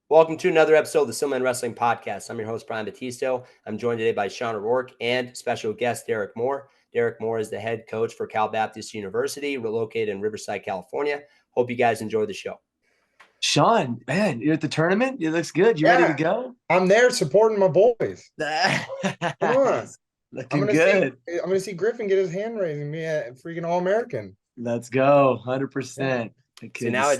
Welcome to another episode of the Silman Wrestling Podcast. I'm your host, Brian Battisto. I'm joined today by Sean O'Rourke and special guest Derek Moore. Derek Moore is the head coach for Cal Baptist University, located in Riverside, California. Hope you guys enjoy the show. Sean, man, you're at the tournament? It looks good. You ready to Yeah, go? I'm there supporting my boys. Come on. Looking good. I'm gonna see Griffin get his hand raised and be a freaking All-American. Let's go. 100%. So now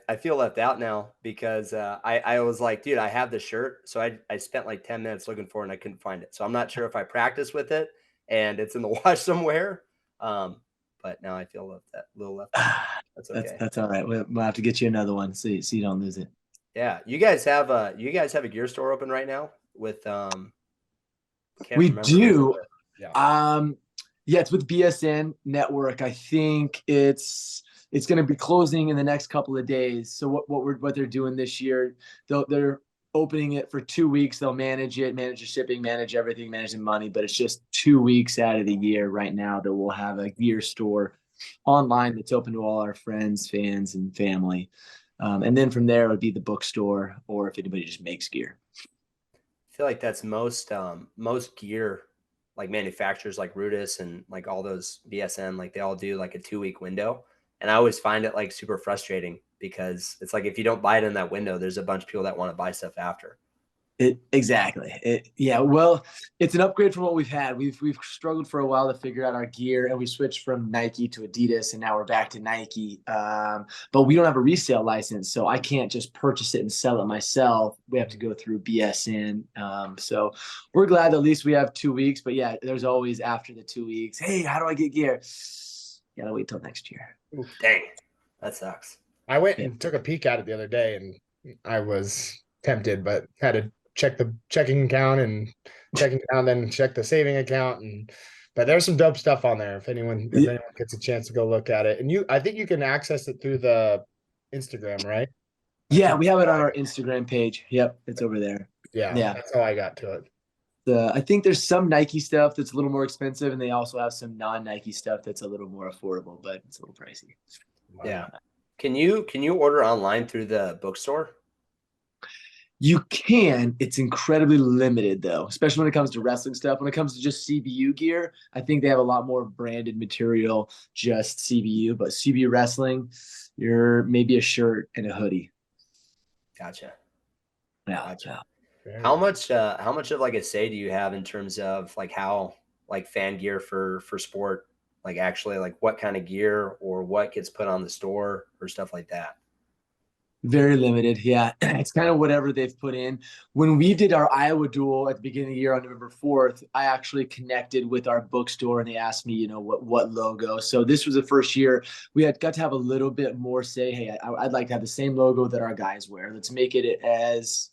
I feel left out now because I was like, dude, I have the shirt. So I spent like 10 minutes looking for it and I couldn't find it. So I'm not sure if I practiced with it and it's in the wash somewhere. But now I feel a little left out. That's okay. That's all right. We'll have to get you another one so you don't lose it. Yeah. You guys have a gear store open right now with we do. Yeah. Yeah, it's with BSN Network. I think it's going to be closing in the next couple of days. So what they're doing this year, they're opening it for 2 weeks. They'll manage it, manage the shipping, manage everything, manage the money. But it's just 2 weeks out of the year right now that we'll have a gear store online that's open to all our friends, fans, and family. And then from there, it would be the bookstore or if anybody just makes gear. I feel like that's most gear, like manufacturers like Rudis and like all those BSN, like they all do like a 2-week window. And I always find it like super frustrating because it's like if you don't buy it in that window, there's a bunch of people that want to buy stuff after. Exactly. Well, it's an upgrade from what we've had. We've struggled for a while to figure out our gear, and we switched from Nike to Adidas, and now we're back to Nike. But we don't have a resale license, so I can't just purchase it and sell it myself. We have to go through BSN. So we're glad that at least we have 2 weeks. But yeah, there's always after the 2 weeks. Hey, how do I get gear? Gotta wait till next year. Dang, that sucks. I went and took a peek at it the other day, and I was tempted, but had to check the checking account and then check the saving account. But there's some dope stuff on there if anyone gets a chance to go look at it. And I think you can access it through the Instagram, right? Yeah, we have it on our Instagram page. Yep, it's over there. Yeah, that's how I got to it. I think there's some Nike stuff that's a little more expensive, and they also have some non-Nike stuff that's a little more affordable, but it's a little pricey. Yeah. Can you order online through the bookstore? You can. It's incredibly limited, though, especially when it comes to wrestling stuff. When it comes to just CBU gear, I think they have a lot more branded material, just CBU. But CBU wrestling, you're maybe a shirt and a hoodie. Gotcha. Yeah. Gotcha. How much of like a say do you have in terms of like how like fan gear for sport, like actually like what kind of gear or what gets put on the store or stuff like that? Very limited. Yeah. It's kind of whatever they've put in. When we did our Iowa duel at the beginning of the year on November 4th, I actually connected with our bookstore and they asked me, what logo. So this was the first year we got to have a little bit more say, hey, I'd like to have the same logo that our guys wear. Let's make it as,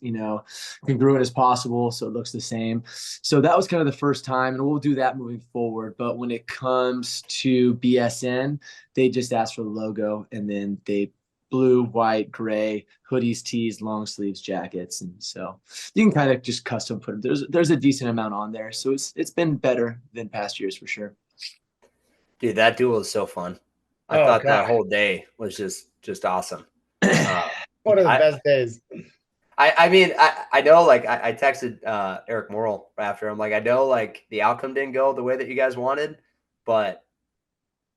congruent as possible so it looks the same. So that was kind of the first time, and we'll do that moving forward. But when it comes to BSN, they just asked for the logo, and then they blue, white, gray, hoodies, tees, long sleeves, jackets. And so you can kind of just custom put them. There's a decent amount on there. So it's been better than past years for sure. Dude, that duel is so fun. I thought that whole day was just awesome. One of the best days. I mean, I know, like, I texted Eric Morrill after him. Like, I know, like, the outcome didn't go the way that you guys wanted, but,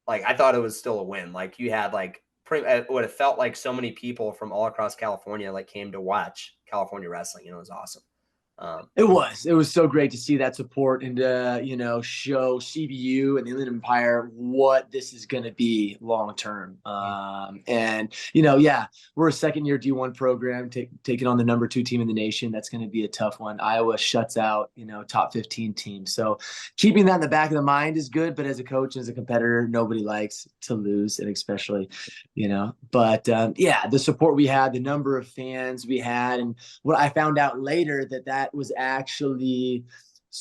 like, I thought it was still a win. Like, you had, like, what it felt like so many people from all across California like came to watch California wrestling. It was awesome. It was so great to see that support and show CBU and the Inland Empire what this is going to be long term. And we're a second year D1 program taking on the number 2 team in the nation. That's going to be a tough one. Iowa shuts out top 15 teams, so keeping that in the back of the mind is good. But as a coach, as a competitor, nobody likes to lose, and especially But the support we had, the number of fans we had, and what I found out later that was actually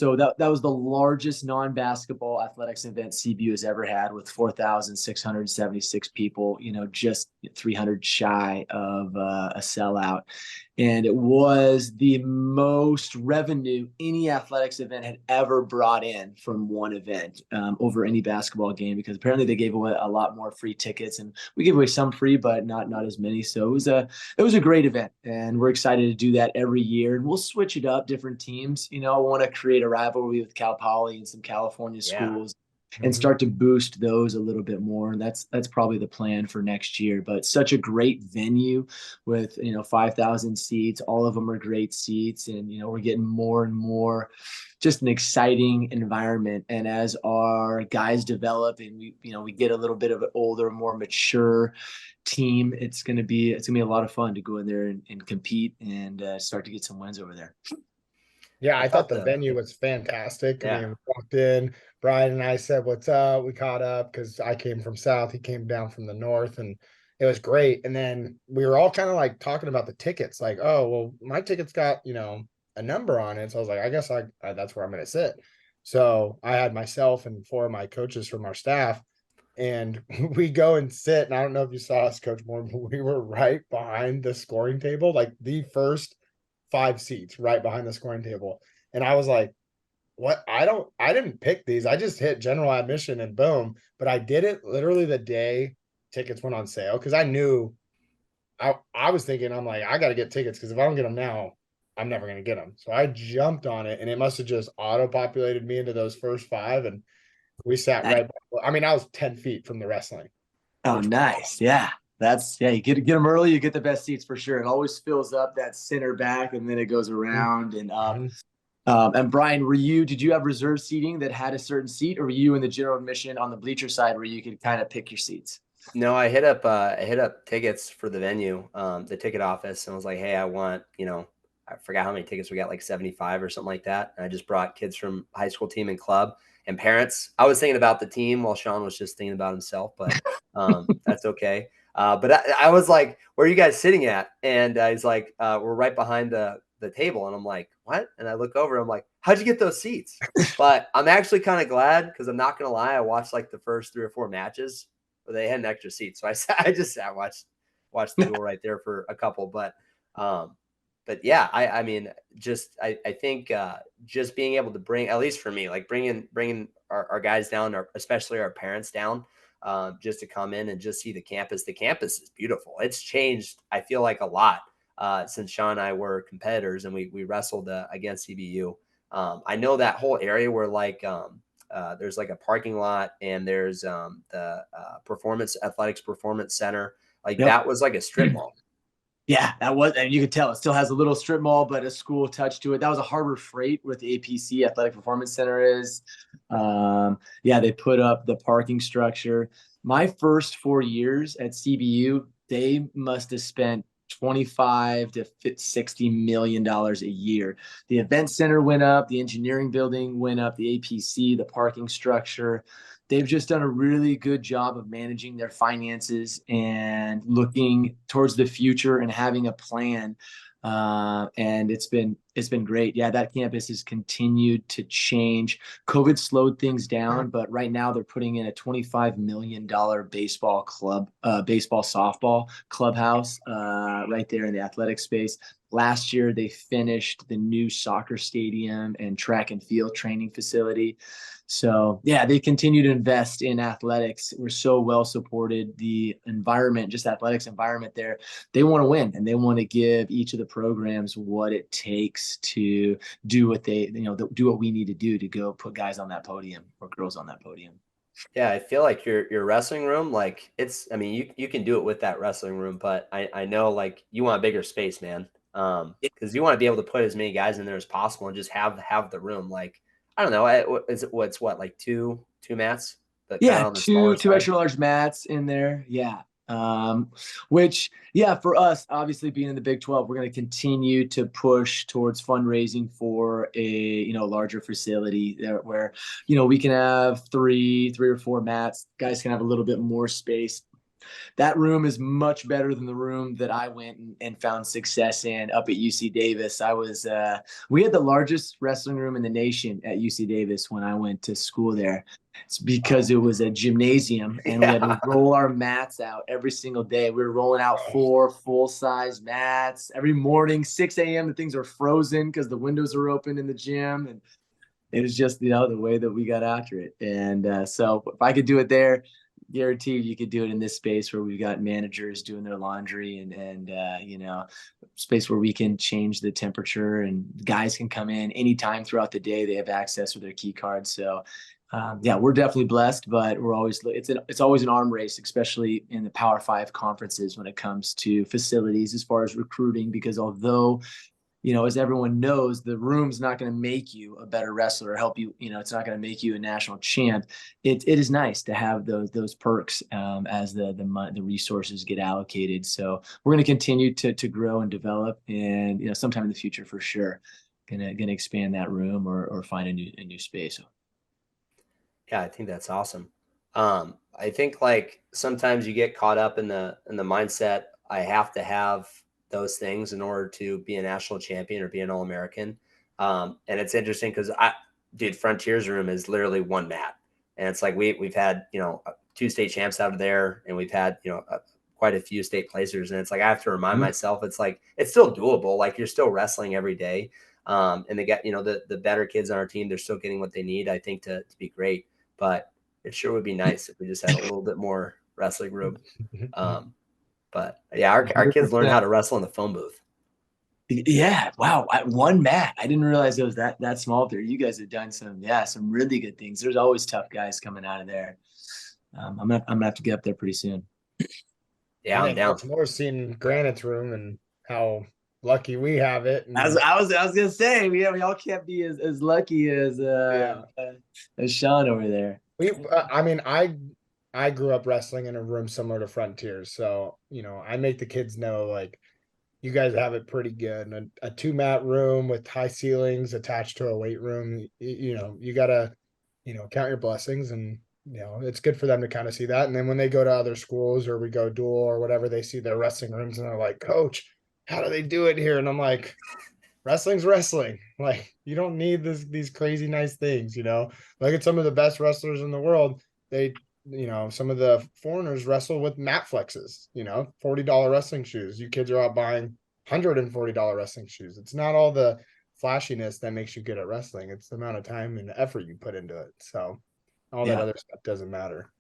that was the largest non-basketball athletics event CBU has ever had, with 4,676 people, just 300 shy of a sellout. And it was the most revenue any athletics event had ever brought in from one event over any basketball game, because apparently they gave away a lot more free tickets, and we gave away some free, but not as many. So it was a great event, and we're excited to do that every year. And we'll switch it up, different teams. You know, I want to create a rivalry with Cal Poly and some California Yeah. schools and Mhm. start to boost those a little bit more. And that's probably the plan for next year. But such a great venue with 5,000 seats. All of them are great seats, and we're getting more and more just an exciting environment. And as our guys develop and we get a little bit of an older, more mature team, it's gonna be a lot of fun to go in there and compete and start to get some wins over there. Yeah, I I thought thought the the venue was fantastic. I yeah. mean, we walked in, Brian and I said, "What's up?" We caught up because I came from South, he came down from the North, and it was great. And then we were all kind of like talking about the tickets, like, "Oh, well, my ticket's got a number on it." So I was like, "I guess that's where I'm going to sit." So I had myself and four of my coaches from our staff, and we go and sit. And I don't know if you saw us, Coach Moore, but we were right behind the scoring table, like the first 5 seats right behind the scoring table. And I was like, what? I didn't pick these. I just hit general admission and boom. But I did it literally the day tickets went on sale because I knew I was thinking, I'm like, I got to get tickets because if I don't get them now, I'm never going to get them. So I jumped on it and it must have just auto populated me into those first five. And we sat right. I mean, I was 10 feet from the wrestling, Oh, which nice. Yeah. You get them early, you get the best seats for sure. It always fills up that center back and then it goes around and up. Mhm. And Brian, did you have reserve seating that had a certain seat, or were you in the general admission on the bleacher side where you could kind of pick your seats? No, I hit up tickets for the venue, the ticket office, and was like, "Hey, I want, I forgot how many tickets we got, like 75 or something like that." And I just brought kids from high school team and club and parents. I was thinking about the team while Sean was just thinking about himself, but that's okay. But I was like, "Where are you guys sitting at?" And he's like, "We're right behind the table." And I'm like, "What?" And I look over, I'm like, "How'd you get those seats?" But I'm actually kind of glad because I'm not gonna lie, I watched like the first 3 or 4 matches where they had an extra seat. So I just sat watched the duel right there for a couple. Um, but yeah, I mean, just I think just being able to bring, at least for me, like bringing our guys down, or especially our parents down, just to come in and just see the campus. The campus is beautiful. It's changed, I feel like, a lot since Sean and I were competitors and we wrestled against CBU. I know that whole area where there's like a parking lot and there's the performance athletics performance center. Like Yep. that was like a strip mall. Yeah, that was, and you could tell it still has a little strip mall, but a school touch to it. That was a Harbor Freight where the APC Athletic Performance Center is. Yeah, they put up the parking structure. My first 4 years at CBU, they must have spent 25 to $60 million a year. The event center went up, the engineering building went up, the APC, the parking structure. They've just done a really good job of managing their finances and looking towards the future and having a plan. And it's been great. Yeah, that campus has continued to change. COVID slowed things down, but right now they're putting in a $25 million baseball softball clubhouse right there in the athletic space. Last year, they finished the new soccer stadium and track and field training facility. So yeah, they continue to invest in athletics. We're so well supported. The environment, just athletics environment there, they want to win and they want to give each of the programs what it takes to do what do what we need to do to go put guys on that podium or girls on that podium. Yeah, I feel like your wrestling room, like it's, I mean, you can do it with that wrestling room, but I know like you want a bigger space, man. Because you want to be able to put as many guys in there as possible and just have the room. Like, I don't know, is it what's what, like two mats, but kind Yeah, of on the smaller two side. extra large mats in there. Yeah. Which, yeah, for us, obviously being in the Big 12, we're going to continue to push towards fundraising for a larger facility there where we can have three or four mats. Guys can have a little bit more space. That room is much better than the room that I went and found success in up at UC Davis. We had the largest wrestling room in the nation at UC Davis when I went to school there. It's because it was a gymnasium and we had to Yeah. roll our mats out every single day. We were rolling out 4 full-size mats every morning, 6 a.m. The things are frozen because the windows are open in the gym. And it was just, the way that we got after it. And so if I could do it there, guaranteed you could do it in this space where we've got managers doing their laundry and space where we can change the temperature and guys can come in anytime throughout the day. They have access with their key cards. So yeah, we're definitely blessed, but it's always an arm race, especially in the Power 5 conferences when it comes to facilities as far as recruiting, because although as everyone knows, the room's not going to make you a better wrestler or help you. It's not going to make you a national champ. It is nice to have those perks as the resources get allocated. So we're going to continue to grow and develop, and sometime in the future for sure, gonna expand that room or find a new space. Yeah, I think that's awesome. I think like sometimes you get caught up in the mindset, I have to have those things in order to be a national champion or be an All-American. And it's interesting because dude, Frontier's room is literally one mat. And it's like we've had, 2 state champs out of there, and we've had, quite a few state placers. And it's like I have to remind myself, it's like it's still doable. Like you're still wrestling every day. And they get, the better kids on our team, they're still getting what they need, I think, to be great. But it sure would be nice if we just had a little bit more wrestling room. But yeah, our kids learn how to wrestle in the phone booth. Yeah, wow, one mat. I didn't realize it was that small there. You guys have done some really good things. There's always tough guys coming out of there. I'm gonna have to get up there pretty soon. Yeah, I'm down. What's more, seeing Granite's room and how lucky we have it. And I was gonna say we all can't be as lucky as Sean over there. I mean, I grew up wrestling in a room similar to Frontiers, so I make the kids know, like, you guys have it pretty good. And a 2 mat room with high ceilings attached to a weight room, you gotta, count your blessings, and it's good for them to kind of see that. And then when they go to other schools or we go dual or whatever, they see their wrestling rooms and they're like, Coach, how do they do it here? And I'm like, wrestling's wrestling. Like, you don't need these crazy nice things. Look at some of the best wrestlers in the world. They, some of the foreigners wrestle with mat flexes, $40 wrestling shoes. You kids are out buying $140 wrestling shoes. It's not all the flashiness that makes you good at wrestling. It's the amount of time and effort you put into it. So all that other stuff doesn't matter.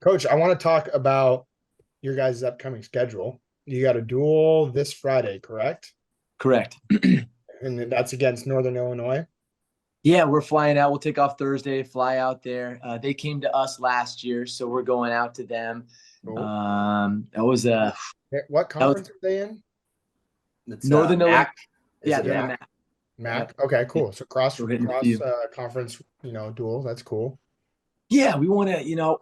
Coach, I want to talk about your guys' upcoming schedule. You got a duel this Friday, correct? Correct. And that's against Northern Illinois. Yeah, we're flying out. We'll take off Thursday, fly out there. They came to us last year, so we're going out to them. Cool. That was what conference are they in? It's Northern Illinois. MAC. Yeah, they're in MAC. MAC. Okay, cool. So cross conference, duel. That's cool. Yeah, we want to,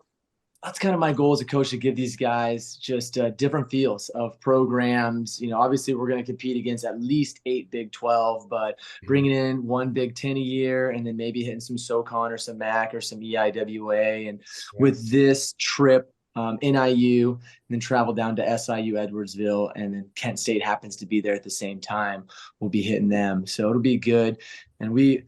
that's kind of my goal as a coach, to give these guys just different feels of programs. Obviously we're going to compete against at least 8 Big 12, but bringing in 1 Big 10 a year and then maybe hitting some SoCon or some MAC or some EIWA. And with this trip, NIU, and then travel down to SIU Edwardsville, and then Kent State happens to be there at the same time, we'll be hitting them. So it'll be good. And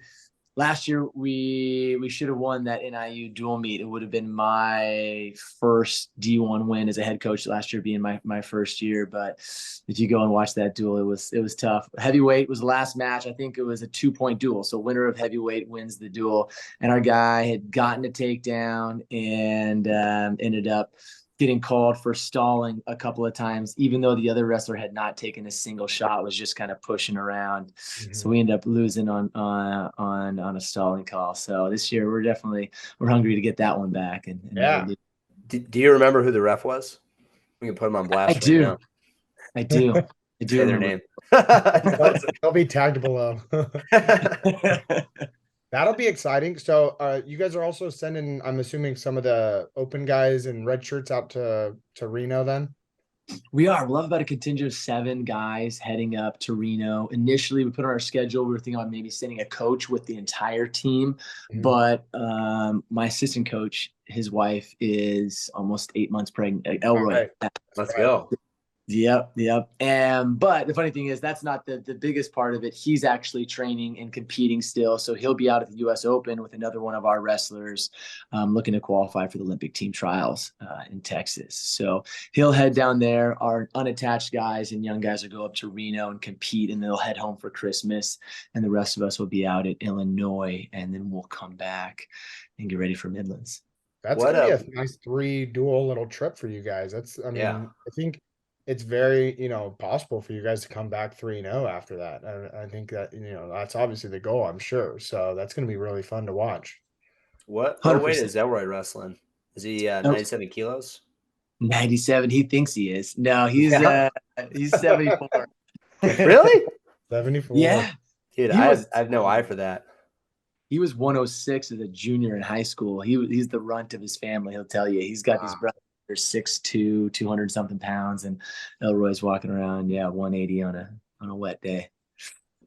last year, we should have won that NIU dual meet. It would have been my first D1 win as a head coach last year, being my first year. But if you go and watch that duel, it was tough. Heavyweight was the last match. I think it was a 2-point duel. So winner of heavyweight wins the duel. And our guy had gotten a takedown and ended up getting called for stalling a couple of times, even though the other wrestler had not taken a single shot, was just kind of pushing around. So we ended up losing on a stalling call. So this year we're hungry to get that one back. And yeah. Do you remember who the ref was? We can put him on blast. I do. Say their name. They'll be tagged below. That'll be exciting. So you guys are also sending, I'm assuming, some of the open guys and red shirts out to Reno then? We are. We'll have about a contingent of 7 guys heading up to Reno. Initially, we put on our schedule. We were thinking about maybe sending a coach with the entire team, Mhm. but my assistant coach, his wife is almost 8 months pregnant. All Elroy. right. Let's Right. go. Yep. And but the funny thing is that's not the biggest part of it. He's actually training and competing still, so he'll be out at the U.S. Open with another one of our wrestlers, looking to qualify for the Olympic team trials in Texas. So he'll head down there. Our unattached guys and young guys will go up to Reno and compete, and they'll head home for Christmas. And the rest of us will be out at Illinois, and then we'll come back and get ready for Midlands. That's What gonna be up? a nice 3 dual little trip for you guys. I Yeah. mean, I think it's very, possible for you guys to come back 3-0 after that. I think that, that's obviously the goal, I'm sure. So that's gonna be really fun to watch. What weight 100%. is Elroy wrestling? Is he 97 kilos? 97. He thinks he is. No, Yeah. he's 74. Really? 74. Yeah. Dude, He I was have no eye for that. he was 106 as a junior in high school. He's the runt of his family. He'll tell you. He's got these Wow. brothers 6'2", 200 something pounds, and Elroy's walking around, 180 on a wet day.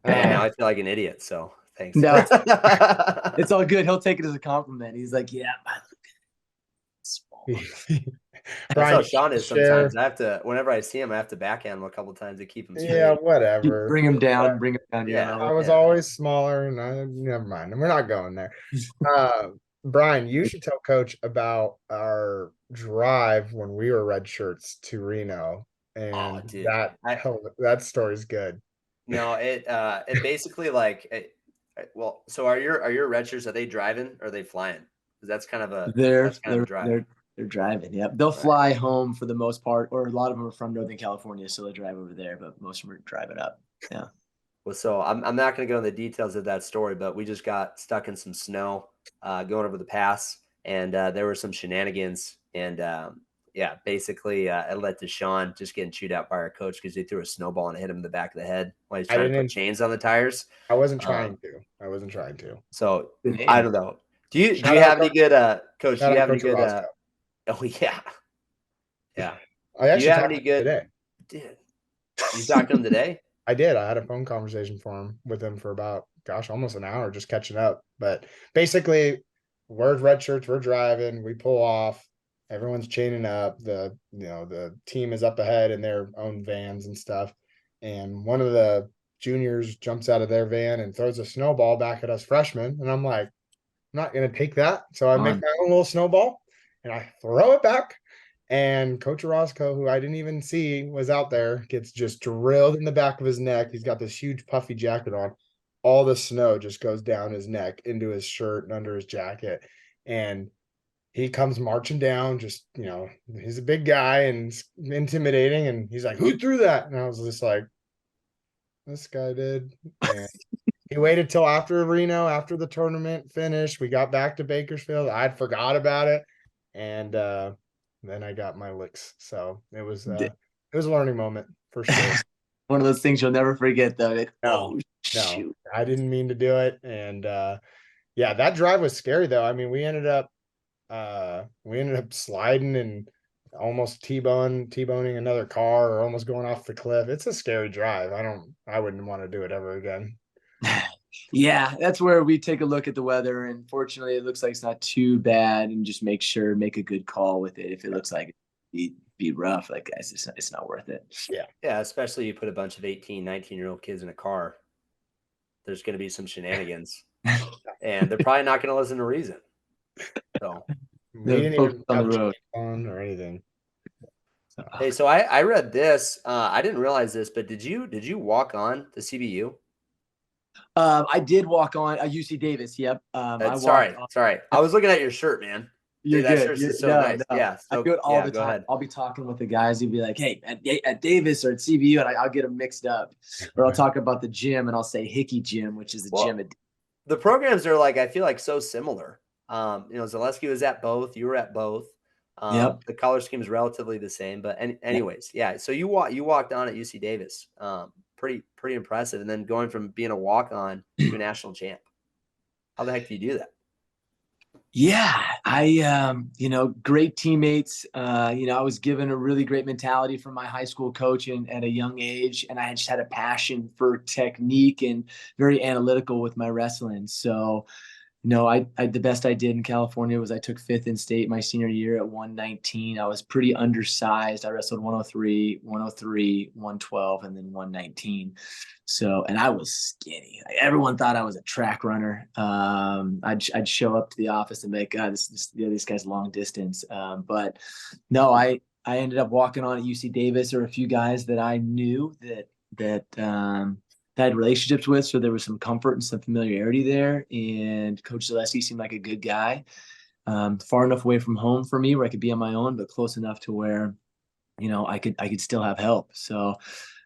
Man, now I feel like an idiot. So thanks. No, it's all good. He'll take it as a compliment. He's like, yeah, I look small. That's Brian, how you Sean is share. sometimes. I have to, whenever I see him, I have to backhand him a couple times to keep him Yeah, straight. whatever. Bring him down. Bring him down. Yeah. I was Yeah. always smaller, and never mind. We're not going there. Brian, you should tell Coach about our drive when we were red shirts to Reno, Oh, and dude. that story's good. No, it basically like well, so are your red shirts, are they driving or are they flying? Because They're that's kind of they're the drive. they're driving. Yep, they'll Right. fly home for the most part, or a lot of them are from Northern California, so they drive over there. But most of them are driving up. Yeah. Well, so I'm not going to go into the details of that story, but we just got stuck in some snow going over the pass, and there were some shenanigans, and yeah, basically it led to Sean just getting chewed out by our coach because he threw a snowball and hit him in the back of the head while he's I trying to put didn't. chains on the tires. I wasn't Um, trying to. I wasn't trying to. so Good I name. don't know. Do Shout you out, have any good coach? Do shout you out, have any Coach good Orozco. oh yeah, yeah. I Do you actually have talked any to him good? today. Dude, you talked to him today? I did. I had a phone conversation with him for about, gosh, almost an hour, just catching up. But basically, we're red shirts, we're driving, we pull off, everyone's chaining up. The team is up ahead in their own vans and stuff. And one of the juniors jumps out of their van and throws a snowball back at us freshmen. And I'm like, I'm not gonna take that. So I make my own little snowball and I throw it back. And Coach Orozco, who I didn't even see was out there, gets just drilled in the back of his neck. He's got this huge puffy jacket on. All the snow just goes down his neck into his shirt and under his jacket. And he comes marching down, just, he's a big guy and intimidating. And he's like, "Who threw that?" And I was just like, "This guy did." And he waited till after Reno, after the tournament finished. We got back to Bakersfield. I'd forgot about it. And then I got my licks. So it was a learning moment for sure. One of those things you'll never forget, though. Like, No, shoot. I didn't mean to do it. And yeah, that drive was scary though. I mean, we ended up sliding and almost T-boning another car or almost going off the cliff. It's a scary drive. I wouldn't want to do it ever again. Yeah, that's where we take a look at the weather, and fortunately, it looks like it's not too bad, and just make a good call with it. If it looks like be rough, like guys, it's not worth it. Yeah, especially you put a bunch of 18, 19-year-old kids in a car. There's going to be some shenanigans, and they're probably not going to listen to reason. So we didn't even on have the road on or anything. hey, so I read this. I didn't realize this, but did you walk on the CBU? I did walk on UC Davis. Yep. I Sorry. walked on. Sorry. I was looking at your shirt, man. You're Dude, that good. shirt You're, is so no, nice. no. Yeah. So I do it all the go time. ahead. I'll be talking with the guys. He'd be like, "Hey, at Davis or at CBU," and I'll get them mixed up. Or I'll talk about the gym, and I'll say Hickey Gym, which is the gym. The programs are I feel like so similar. Zaleski was at both. You were at both. Yep. The color scheme is relatively the same, but anyways, yeah. So you walked on at UC Davis. Pretty impressive. And then going from being a walk on to a national champ. How the heck do you do that? Yeah, great teammates. I was given a really great mentality from my high school coach at a young age, and I just had a passion for technique and very analytical with my wrestling. So, I the best I did in California was I took fifth in state my senior year at 119. I was pretty undersized. I wrestled 103, 103, 112, and then 119. So, and I was skinny. Like, everyone thought I was a track runner. I'd show up to the office and make, God, this guy's long distance. But no, I ended up walking on at UC Davis, or a few guys that I knew that I had relationships with. So there was some comfort and some familiarity there. And Coach Zaleski seemed like a good guy, far enough away from home for me where I could be on my own, but close enough to where, I could still have help. So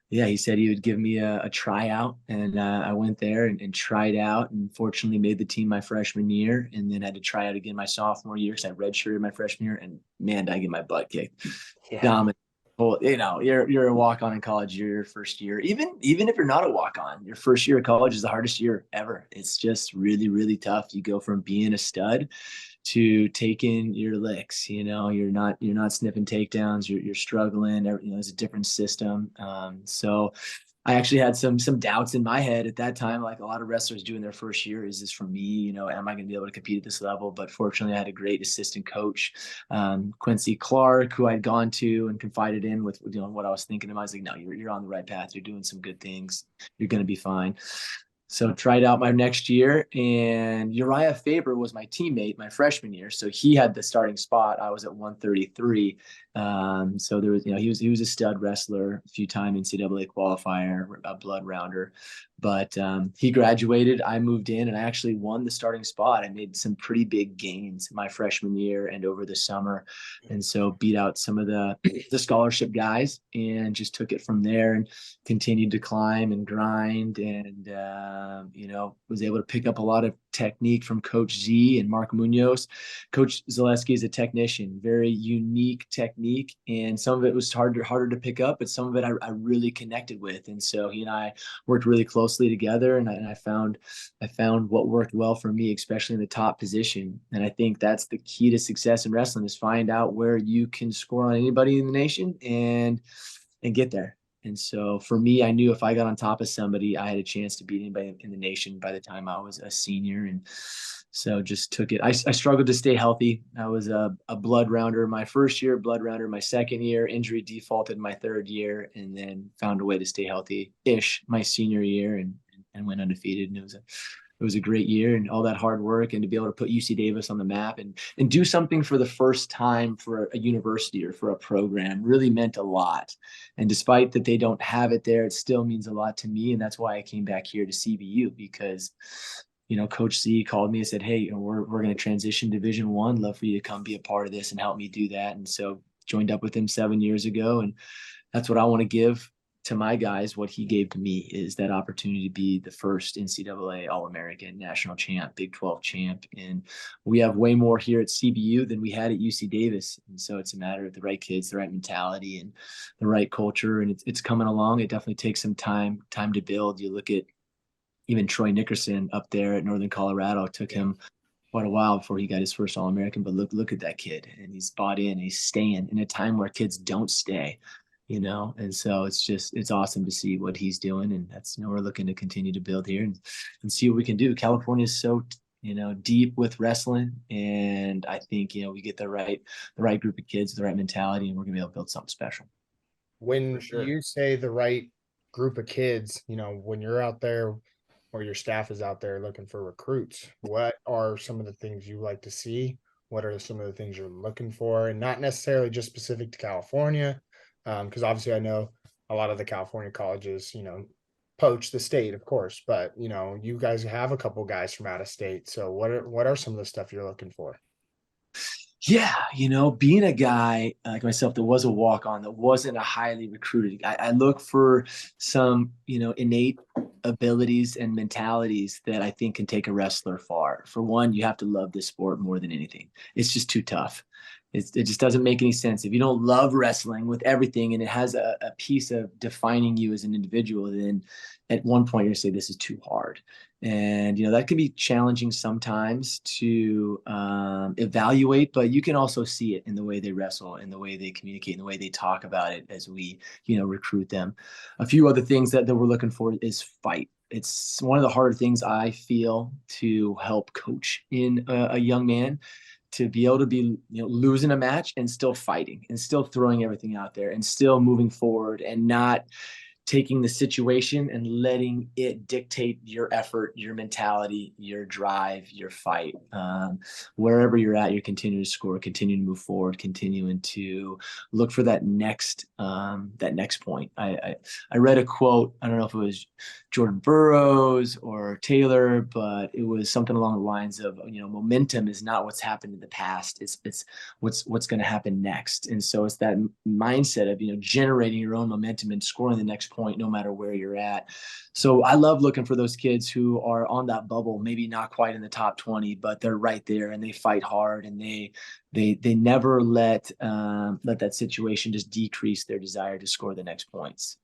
yeah, he said he would give me a tryout, and I went there and tried out, and fortunately made the team my freshman year, and then had to try out again my sophomore year because I redshirted my freshman year, and man, did I get my butt kicked. Yeah. Dominant. Well, you're a walk on in college. Your first year, even if you're not a walk on, your first year of college is the hardest year ever. It's just really, really tough. You go from being a stud to taking your licks. You're not sniffing takedowns. You're struggling. There's a different system. So I actually had some doubts in my head at that time, like a lot of wrestlers do in their first year. Is this for me? Am I going to be able to compete at this level? But fortunately, I had a great assistant coach, Quincy Clark, who I'd gone to and confided in with what I was thinking of. I was like, no, you're on the right path. You're doing some good things. You're going to be fine. So tried out my next year, and Uriah Faber was my teammate my freshman year. So he had the starting spot. I was at 133. So there was, he was a stud wrestler, a few-time NCAA qualifier, a blood rounder. But he graduated. I moved in, and I actually won the starting spot. I made some pretty big gains my freshman year and over the summer, and so beat out some of the scholarship guys, and just took it from there and continued to climb and grind, and was able to pick up a lot of technique from Coach Z and Mark Munoz. Coach Zaleski is a technician, very unique technique, and some of it was harder to pick up, but some of it I really connected with, and so he and I worked really closely together, and I found what worked well for me, especially in the top position. And I think that's the key to success in wrestling, is find out where you can score on anybody in the nation and get there. And so for me, I knew if I got on top of somebody, I had a chance to beat anybody in the nation by the time I was a senior. And so just took it. I struggled to stay healthy. I was a blood rounder my first year, blood rounder my second year, injury defaulted my third year, and then found a way to stay healthy-ish my senior year, and went undefeated. And it was a great year, and all that hard work, and to be able to put UC Davis on the map and do something for the first time for a university or for a program really meant a lot. And despite that they don't have it there, it still means a lot to me. And that's why I came back here to CBU, because Coach Z called me and said, hey, we're going to transition Division I. Love for you to come be a part of this and help me do that. And so joined up with him 7 years ago, and that's what I want to give to my guys. What he gave to me is that opportunity to be the first NCAA All-American, national champ, Big 12 champ. And we have way more here at CBU than we had at UC Davis. And so it's a matter of the right kids, the right mentality, and the right culture. And it's coming along. It definitely takes some time to build. You look at even Troy Nickerson up there at Northern Colorado. It took him quite a while before he got his first All-American, but look at that kid, and he's bought in, and he's staying in a time where kids don't stay, and so it's awesome to see what he's doing, and that's, we're looking to continue to build here and see what we can do. California is so deep with wrestling, and I think we get the right group of kids, the right mentality, and we're gonna be able to build something special. When sure. you say the right group of kids, when you're out there or your staff is out there looking for recruits, what are some of the things you like to see? What are some of the things you're looking for? And not necessarily just specific to California, because obviously I know a lot of the California colleges, poach the state, of course, but you guys have a couple guys from out of state. So what are some of the stuff you're looking for? Yeah, being a guy like myself that was a walk-on, that wasn't a highly recruited, I look for some, innate abilities and mentalities that I think can take a wrestler far. For one, you have to love this sport more than anything. It's just too tough. it just doesn't make any sense. If you don't love wrestling with everything and it has a piece of defining you as an individual, then at one point you're gonna say this is too hard. And that can be challenging sometimes to evaluate, but you can also see it in the way they wrestle, in the way they communicate, in the way they talk about it as we recruit them. A few other things that we're looking for is fight. It's one of the harder things I feel to help coach in a young man, to be able to be losing a match and still fighting and still throwing everything out there and still moving forward and not taking the situation and letting it dictate your effort, your mentality, your drive, your fight. Wherever you're at, you're continuing to score, continuing to move forward, continuing to look for that next point. I read a quote. I don't know if it was Jordan Burroughs or Taylor, but it was something along the lines of, momentum is not what's happened in the past. It's what's going to happen next. And so it's that mindset of, generating your own momentum and scoring the next point, no matter where you're at. So I love looking for those kids who are on that bubble, maybe not quite in the top 20, but they're right there and they fight hard and they never let that situation just decrease their desire to score the next points.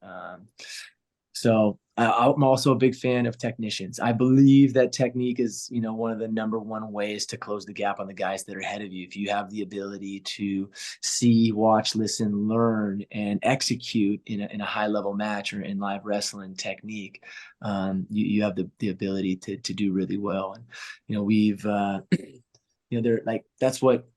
So I'm also a big fan of technicians. I believe that technique is, one of the number one ways to close the gap on the guys that are ahead of you. If you have the ability to see, watch, listen, learn, and execute in a high level match or in live wrestling technique, you have the ability to do really well. And we've they're like, that's what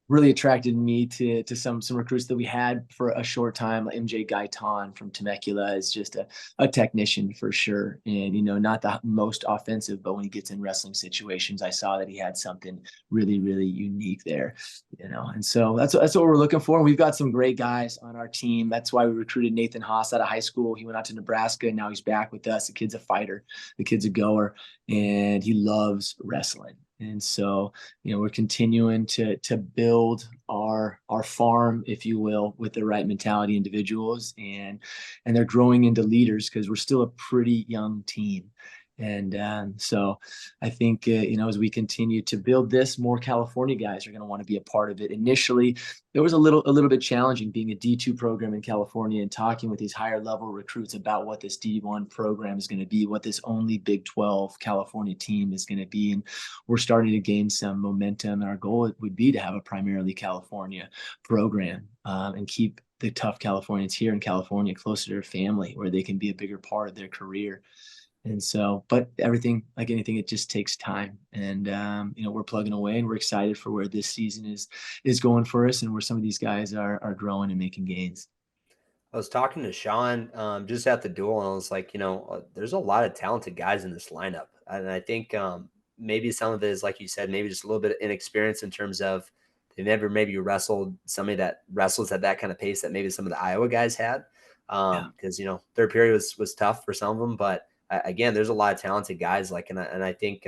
really attracted me to some recruits that we had for a short time. MJ Gaitan from Temecula is just a technician for sure. And, not the most offensive, but when he gets in wrestling situations, I saw that he had something really, really unique there, and so that's what we're looking for. And we've got some great guys on our team. That's why we recruited Nathan Haas out of high school. He went out to Nebraska and now he's back with us. The kid's a fighter, the kid's a goer, and he loves wrestling. And so, we're continuing to build our farm, if you will, with the right mentality individuals, and they're growing into leaders because we're still a pretty young team. And so I think, as we continue to build this, more California guys are going to want to be a part of it. Initially, it was a little bit challenging being a D2 program in California and talking with these higher level recruits about what this D1 program is going to be, what this only Big 12 California team is going to be. And we're starting to gain some momentum. And our goal would be to have a primarily California program and keep the tough Californians here in California closer to their family, where they can be a bigger part of their career. And so, but everything, like anything, it just takes time. And we're plugging away, and we're excited for where this season is going for us, and where some of these guys are growing and making gains. I was talking to Sean just at the duel, and I was like, there's a lot of talented guys in this lineup, and I think maybe some of it is, like you said, maybe just a little bit of inexperience in terms of they never maybe wrestled somebody that wrestles at that kind of pace that maybe some of the Iowa guys had, because third period was tough for some of them, but again, there's a lot of talented guys, and I think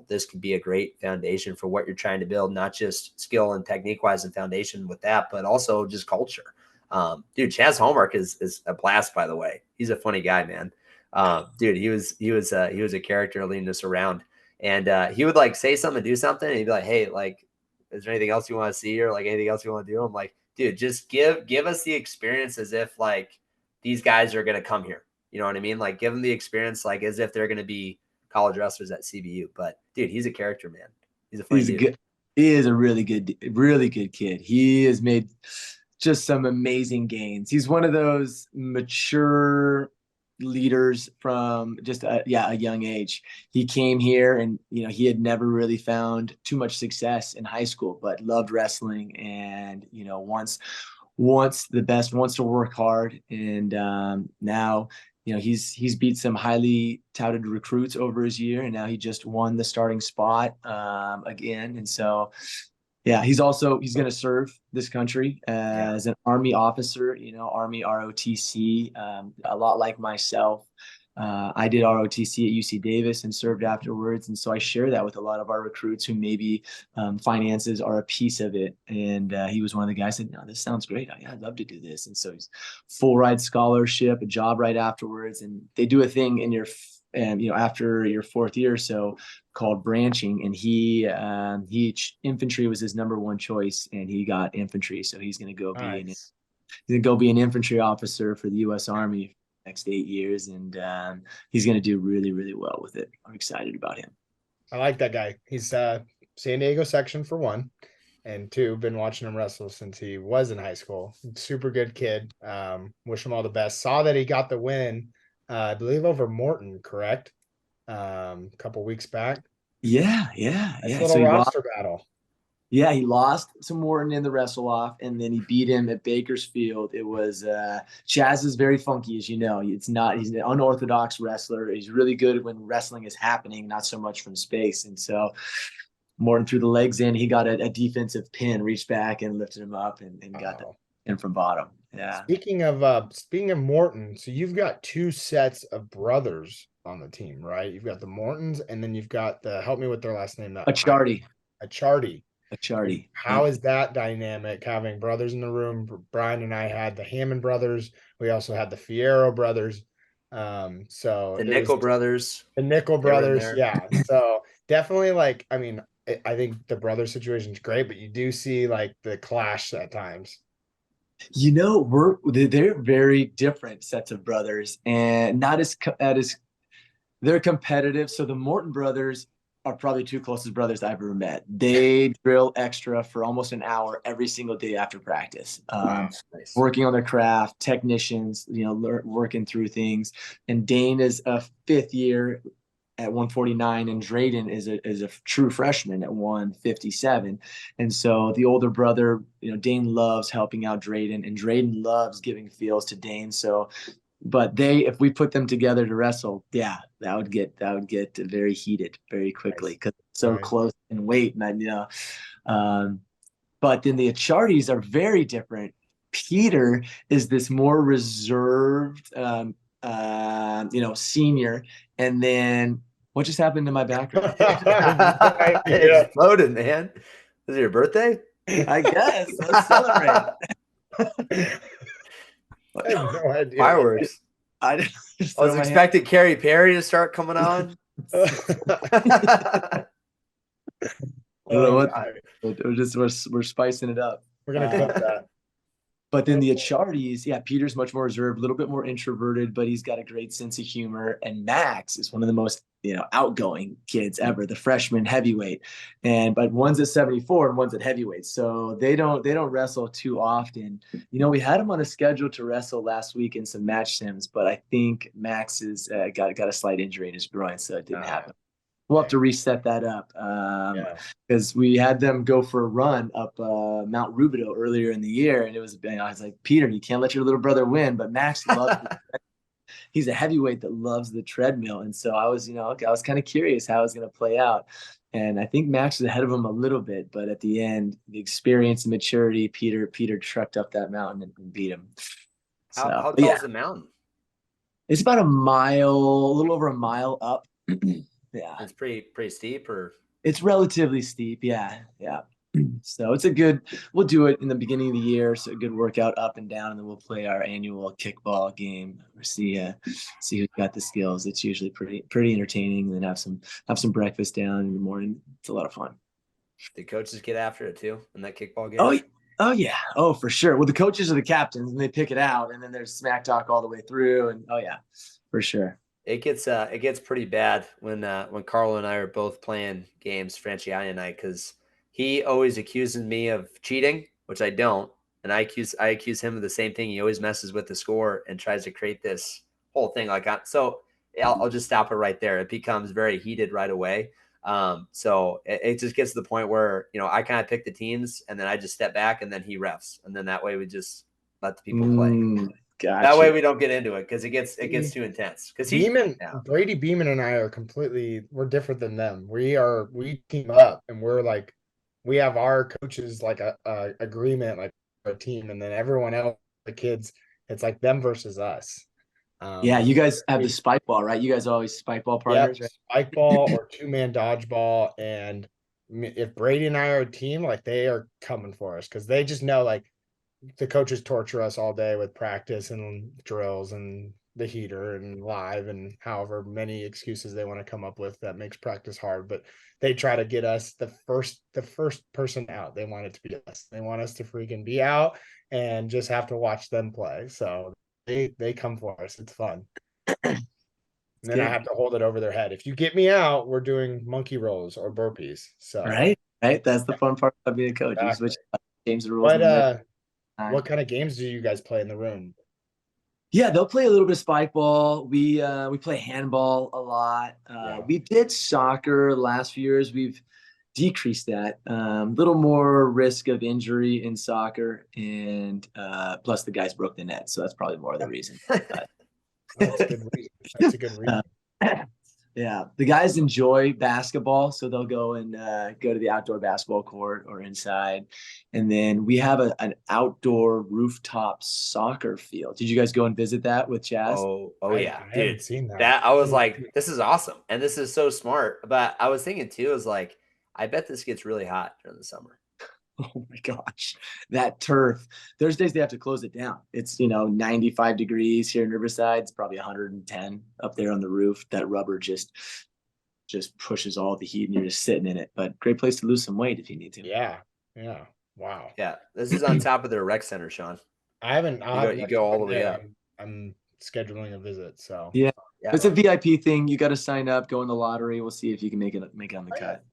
this could be a great foundation for what you're trying to build, not just skill and technique wise and foundation with that, but also just culture. Dude, Chaz Hallmark is a blast, by the way. He's a funny guy, man. Dude, he was a character leading us around, and he would like say something, do something, and he'd be like, "Hey, like, is there anything else you want to see or like anything else you want to do?" I'm like, dude, just give us the experience as if like these guys are gonna come here. You know what I mean? Like, give them the experience like as if they're gonna be college wrestlers at CBU. But dude, he's a character, man. He's a funny dude. He is a really good kid. He has made just some amazing gains. He's one of those mature leaders from just a young age. He came here and he had never really found too much success in high school, but loved wrestling, and wants the best, wants to work hard, and now he's beat some highly touted recruits over his year, and now he just won the starting spot again. And so he's going to serve this country as an Army officer, Army ROTC, a lot like myself. I did ROTC at UC Davis and served afterwards. And so I share that with a lot of our recruits who maybe finances are a piece of it. And he was one of the guys that said, "No, this sounds great. I'd love to do this." And so he's full ride scholarship, a job right afterwards. And they do a thing in your and after your fourth year or so, called branching, and infantry was his number one choice, and he got infantry, so he's going to go be Nice. an infantry officer for the U.S. Army for the next 8 years, and he's going to do really, really well with it. I'm excited about him. I like that guy. He's San Diego section for one, and two, been watching him wrestle since he was in high school. Super good kid. Wish him all the best. Saw that he got the win, I believe over Morton, correct? A couple weeks back. Yeah. Nice So little he lost. roster battle. Yeah, he lost to Morton in the wrestle off, and then he beat him at Bakersfield. It was Chaz is very funky, as you know. He's an unorthodox wrestler. He's really good when wrestling is happening, not so much from space. And so Morton threw the legs in. He got a defensive pin, reached back and lifted him up, and got the pin from bottom. Yeah. Speaking of Morton, so you've got two sets of brothers on the team, right? You've got the Mortons, and then you've got help me with their last name. Achardi. Achardi. How is that dynamic having brothers in the room? Brian and I had the Hammond brothers. We also had the Fierro brothers. So the Nickel brothers. The Nickel brothers, yeah. So definitely, I think the brother situation is great, but you do see like the clash at times. They're very different sets of brothers, and not as they're competitive. So the Morton brothers are probably two closest brothers I've ever met. They drill extra for almost an hour every single day after practice, nice. Working on their craft, technicians, working through things. And Dane is a fifth year at 149, and Drayden is a true freshman at 157. And so the older brother, Dane loves helping out Drayden, and Drayden loves giving feels to Dane. So, but if we put them together to wrestle, yeah, that would get very heated very quickly, because it's so close in weight. And but then the Achardis are very different. Peter is this more reserved, senior. And then what just happened to my background? It exploded, man. Is it your birthday? I guess. Let's celebrate. I have no idea. Fireworks. I was expecting Carrie Perry to start coming on. We're spicing it up. We're gonna clip that. But then the Achardis, Peter's much more reserved, a little bit more introverted, but he's got a great sense of humor. And Max is one of the most, outgoing kids ever, the freshman heavyweight. But one's at 74 and one's at heavyweight. So they don't wrestle too often. We had him on a schedule to wrestle last week in some match sims, but I think Max has got a slight injury in his groin, so it didn't happen. We'll have to reset that up, because we had them go for a run up Mount Rubidoux earlier in the year, and I was like, Peter, you can't let your little brother win, but Max loves he's a heavyweight that loves the treadmill, and so I was kind of curious how it was going to play out, and I think Max was ahead of him a little bit, but at the end, the experience and maturity, Peter trucked up that mountain and beat him. How tall is the mountain? It's about a little over a mile up. Yeah, it's pretty steep, or it's relatively steep. Yeah. So we'll do it in the beginning of the year. So a good workout up and down, and then we'll play our annual kickball game. See who's got the skills. It's usually pretty entertaining. And then have some breakfast down in the morning. It's a lot of fun. The coaches get after it too in that kickball game. Oh yeah. Oh, for sure. Well, the coaches are the captains, and they pick it out, and then there's smack talk all the way through. And oh yeah, for sure. It gets pretty bad when Carlo and I are both playing games, Franciani and I, because he always accuses me of cheating, which I don't, and I accuse him of the same thing. He always messes with the score and tries to create this whole thing. I'll just stop it right there. It becomes very heated right away. So it just gets to the point where I kind of pick the teams, and then I just step back, and then he refs, and then that way we just let the people play. Gotcha. That way we don't get into it, because it gets too intense. Because Brady Beeman and I we're different than them. We team up, and we have our coaches like a agreement, like a team, and then everyone else, the kids, it's like them versus us. You guys have the spike ball, right? You guys always spike ball partners, right? Spike ball or 2-man dodgeball, and if Brady and I are a team, like they are coming for us, because they just know like the coaches torture us all day with practice and drills, and the heater and live and however many excuses they want to come up with that makes practice hard. But they try to get us the first person out. They want it to be us. They want us to freaking be out and just have to watch them play. So they come for us. It's fun. And then I good. have to hold it over their head. If you get me out, we're doing monkey rolls or burpees. So Right. Right. That's the fun part of being a coach. You exactly. switch change the rules in What the middle. what kind of games do you guys play in the room? Yeah, they'll play a little bit of spike ball. We play handball a lot. Yeah. We did soccer the last few years. We've decreased that. Little more risk of injury in soccer, and plus the guys broke the net, so that's probably more of the reason. But, Well, that's a good reason. That's a good reason. yeah, the guys enjoy basketball, so they'll go and go to the outdoor basketball court or inside. And then we have an outdoor rooftop soccer field. Did you guys go and visit that with Chaz? Oh yeah, I haven't dude. seen that. That I was like, this is awesome, and this is so smart. But I was thinking too, is like, I bet this gets really hot during the summer. Oh my gosh, that turf. There's days they have to close it down. It's, 95 degrees here in Riverside. It's probably 110 up there on the roof. That rubber just pushes all the heat and you're just sitting in it. But great place to lose some weight if you need to. Yeah. Yeah. Wow. Yeah, this is on top of their rec center, Sean. I'll You have go, an you go all the way there. up. I'm scheduling a visit. So Yeah. Yeah, It's a VIP thing. You got to sign up, go in the lottery. We'll see if you can make it on the cut.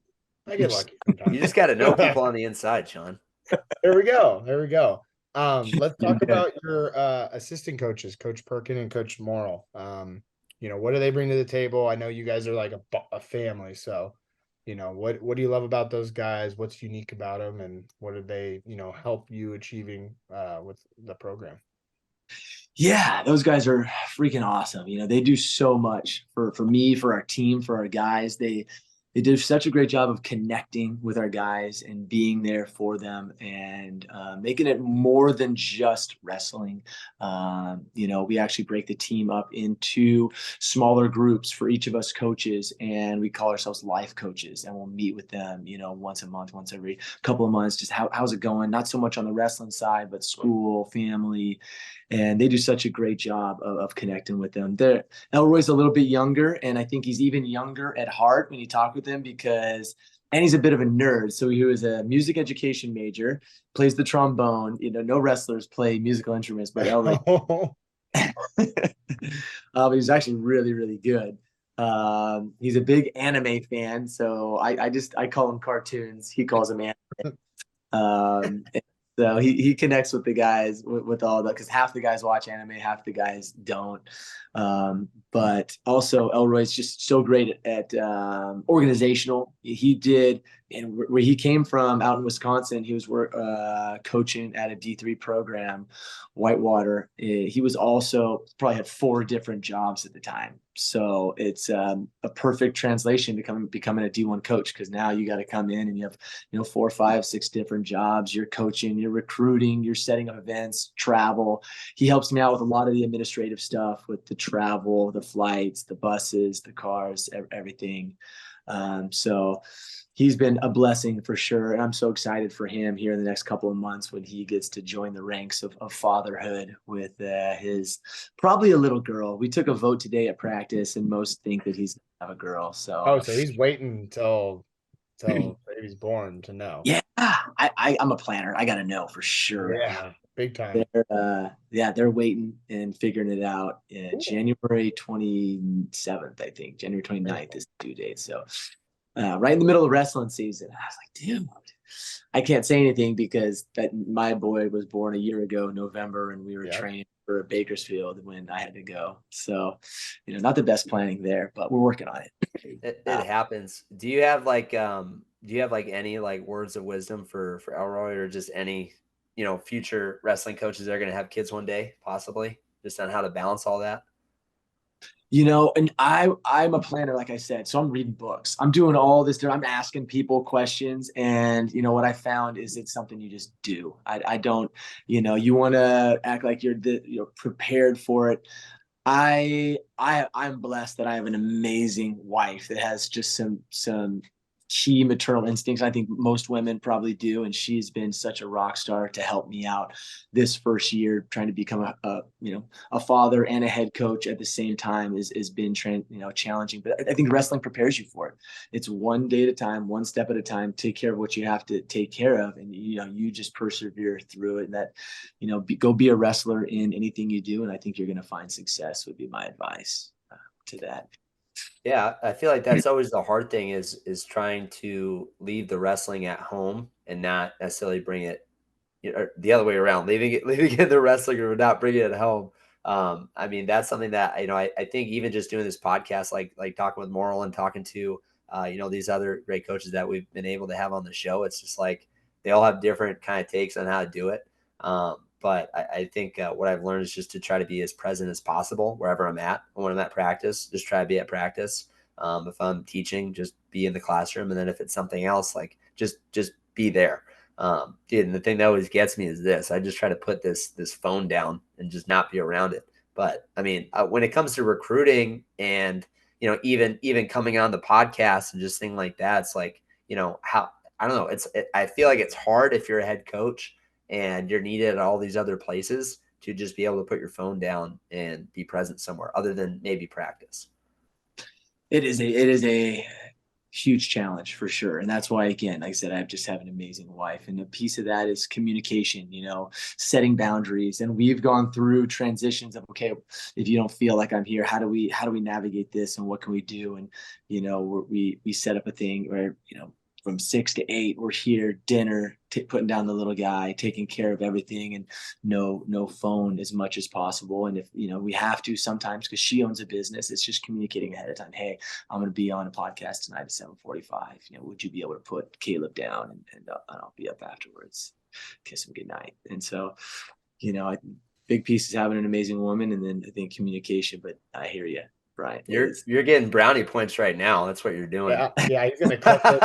I get lucky you sometimes. just got to know people on the inside, Sean. There we go. There we go. Let's talk Yeah. about your assistant coaches, Coach Perkin and Coach Morrill. What do they bring to the table? I know you guys are like a family, so what do you love about those guys? What's unique about them, and what did they help you achieving with the program? Yeah, those guys are freaking awesome. They do so much for me, for our team, for our guys. They do such a great job of connecting with our guys and being there for them and making it more than just wrestling. We actually break the team up into smaller groups for each of us coaches, and we call ourselves life coaches. And we'll meet with them, once a month, once every couple of months. Just how's it going? Not so much on the wrestling side, but school, family, and they do such a great job of connecting with them. Elroy's a little bit younger, and I think he's even younger at heart when you talk with him and he's a bit of a nerd. So he was a music education major, plays the trombone. No wrestlers play musical instruments, but Elroy, he's actually really, really good. He's a big anime fan, so I call him cartoons. He calls them anime. Um, so he connects with the guys with all that because half the guys watch anime, half the guys don't. But also Elroy's just so great at organizational. He did, and where he came from out in Wisconsin, he was coaching at a D3 program, Whitewater. He was also probably had 4 different jobs at the time. So it's a perfect translation to becoming a D1 coach because now you got to come in and you have 4, 5, 6 different jobs. You're coaching, you're recruiting, you're setting up events, travel. He helps me out with a lot of the administrative stuff with the travel, the flights, the buses, the cars, everything. So he's been a blessing for sure. And I'm so excited for him here in the next couple of months when he gets to join the ranks of fatherhood with his probably a little girl. We took a vote today at practice and most think that he's going to have a girl. So, So he's waiting till baby's born to know. yeah, I'm a planner. I got to know for sure. Yeah, big time. They're waiting and figuring it out. January 27th, I think. January 29th is the due date. So right in the middle of wrestling season. I was like, dude, I can't say anything because my boy was born a year ago, November, and we were training for Bakersfield when I had to go. So, not the best planning there, but we're working on it. It happens. Do you have any like words of wisdom for Elroy or just any future wrestling coaches that are going to have kids one day, possibly, just on how to balance all that? And I'm a planner, like I said, so I'm reading books. I'm doing all this. I'm asking people questions, and what I found is it's something you just do. I don't, you want to act like you're prepared for it. I'm blessed that I have an amazing wife that has just some key maternal instincts. I think most women probably do. And she's been such a rock star to help me out this first year, trying to become a father and a head coach at the same time is been challenging. But I think wrestling prepares you for it. It's one day at a time, one step at a time, take care of what you have to take care of. And, you just persevere through it, and that, go be a wrestler in anything you do. And I think you're going to find success would be my advice to that. Yeah, I feel like that's always the hard thing is trying to leave the wrestling at home and not necessarily bring it, or the other way around, leaving it in the wrestling room and not bringing it home. I mean, that's something that I think even just doing this podcast, like talking with Moral and talking to these other great coaches that we've been able to have on the show, it's just like they all have different kind of takes on how to do it. But I think what I've learned is just to try to be as present as possible wherever I'm at. When I'm at practice, just try to be at practice. If I'm teaching, just be in the classroom. And then if it's something else, like just be there. Dude, and the thing that always gets me is this. I just try to put this phone down and just not be around it. But I mean, when it comes to recruiting and, even coming on the podcast and just things like that, it's like, how, I don't know. I feel like it's hard if you're a head coach and you're needed at all these other places to just be able to put your phone down and be present somewhere other than maybe practice. It is a huge challenge for sure. And that's why, again, like I said, I just have an amazing wife. And a piece of that is communication, setting boundaries. And we've gone through transitions of, okay, if you don't feel like I'm here, how do we navigate this and what can we do? And, we set up a thing where, from 6 to 8, we're here, dinner, putting down the little guy, taking care of everything, and no phone as much as possible. And if we have to sometimes, because she owns a business, it's just communicating ahead of time. Hey, I'm going to be on a podcast tonight at 7:45. Would you be able to put Caleb down, and I'll be up afterwards, kiss him goodnight. And so, big piece is having an amazing woman, and then I think communication. But I hear you. Right. You're getting brownie points right now. That's what you're doing. Yeah, he's gonna cut this.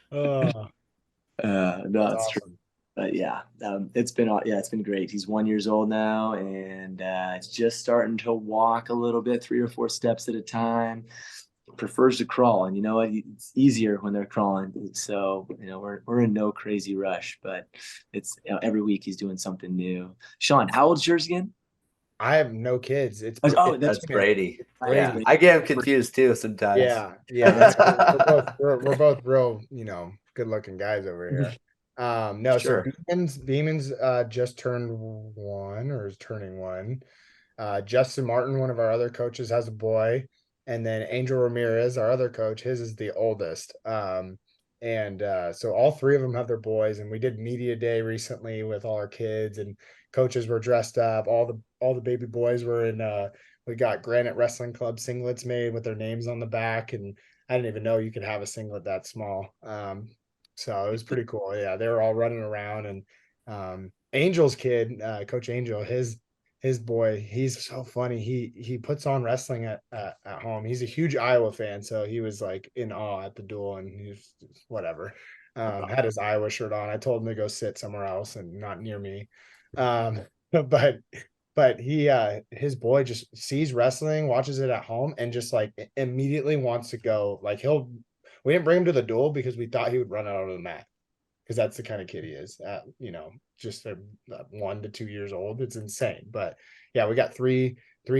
Oh, no, it's awesome. true. But yeah, it's been great. He's 1 year old now, and it's just starting to walk a little bit, 3 or 4 steps at a time. Prefers to crawl, and it's easier when they're crawling. So we're in no crazy rush, but it's every week he's doing something new. Sean, how old's yours again? I have no kids. That's Brady. Brady. Yeah, I get him confused too sometimes. Yeah. We're both real, good looking guys over here. No, Sure. so Beeman's just turned 1 or is turning 1. Justin Martin, one of our other coaches, has a boy, and then Angel Ramirez, our other coach, his is the oldest. And so all 3 of them have their boys, and we did media day recently with all our kids, and coaches were dressed up. All the baby boys were in. We got Granite Wrestling Club singlets made with their names on the back, and I didn't even know you could have a singlet that small. So it was pretty cool. Yeah, they were all running around, and Angel's kid, Coach Angel, his boy, he's so funny. He puts on wrestling at home. He's a huge Iowa fan, so he was like in awe at the duel, and he's whatever. Had his Iowa shirt on. I told him to go sit somewhere else and not near me. But he his boy just sees wrestling, watches it at home, and just like immediately wants to go. Like we didn't bring him to the duel because we thought he would run out of the mat, because that's the kind of kid he is at, just 1 to 2 years old. It's insane. But yeah, we got three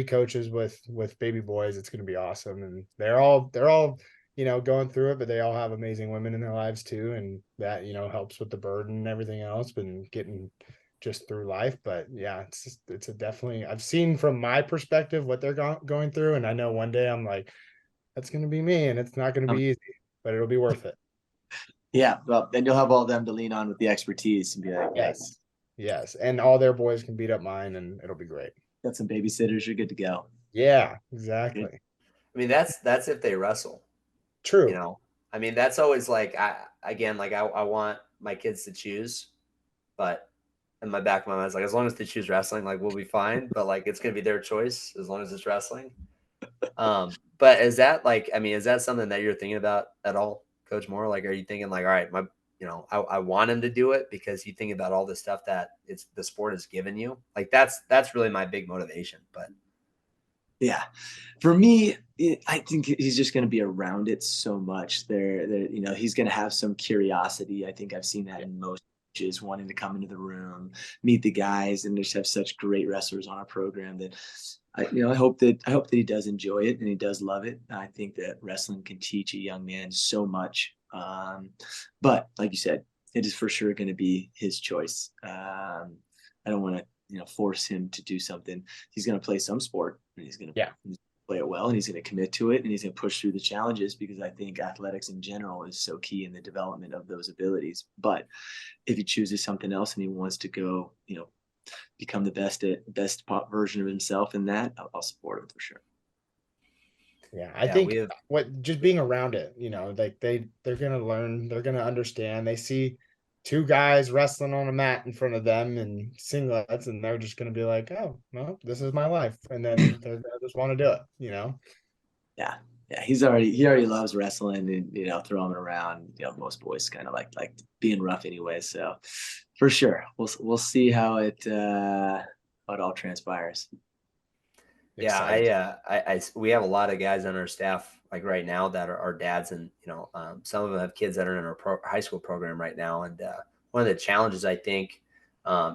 coaches with baby boys. It's going to be awesome. And they're all, going through it, but they all have amazing women in their lives too. And that, helps with the burden and everything else, and getting just through life. But yeah, it's a definitely, I've seen from my perspective what they're going through. And I know one day I'm like, that's going to be me, and it's not going to be easy, but it'll be worth it. Yeah, well, then you'll have all of them to lean on with the expertise and be like, yes, and all their boys can beat up mine, and it'll be great. Got some babysitters, you're good to go. Yeah, exactly. I mean, that's if they wrestle. True. I mean, that's always like I want my kids to choose, but in my back of my mind, it's like as long as they choose wrestling, like we'll be fine. But like it's gonna be their choice as long as it's wrestling. But is that something that you're thinking about at all, Coach Moore? Like, are you thinking like, all right, I want him to do it because you think about all the stuff that the sport has given you. Like that's really my big motivation. But Yeah. For me, I think he's just going to be around it so much. He's going to have some curiosity. I think I've seen that in most coaches wanting to come into the room, meet the guys, and just have such great wrestlers on our program that I hope that he does enjoy it and he does love it. I think that wrestling can teach a young man so much. But like you said, it is for sure going to be his choice. I don't want to force him to do something. He's going to play some sport and he's going to Yeah. play it well and he's going to commit to it and he's going to push through the challenges because I think athletics in general is so key in the development of those abilities. But if he chooses something else and he wants to go, become the best version of himself in that, I'll support him for sure. Yeah, I Yeah, think we have. what just being around it, like they're gonna learn, they're gonna understand. They see two guys wrestling on a mat in front of them in singlets, and they're just gonna be like, "Oh, well, this is my life," and then they're gonna just want to do it. Yeah. Yeah, he already loves wrestling and throwing around. Most boys kind of like being rough anyway. So for sure, we'll see how it all transpires. Yeah, Excited. we have a lot of guys on our staff like right now that are our dads, and some of them have kids that are in our high school program right now. And one of the challenges I think,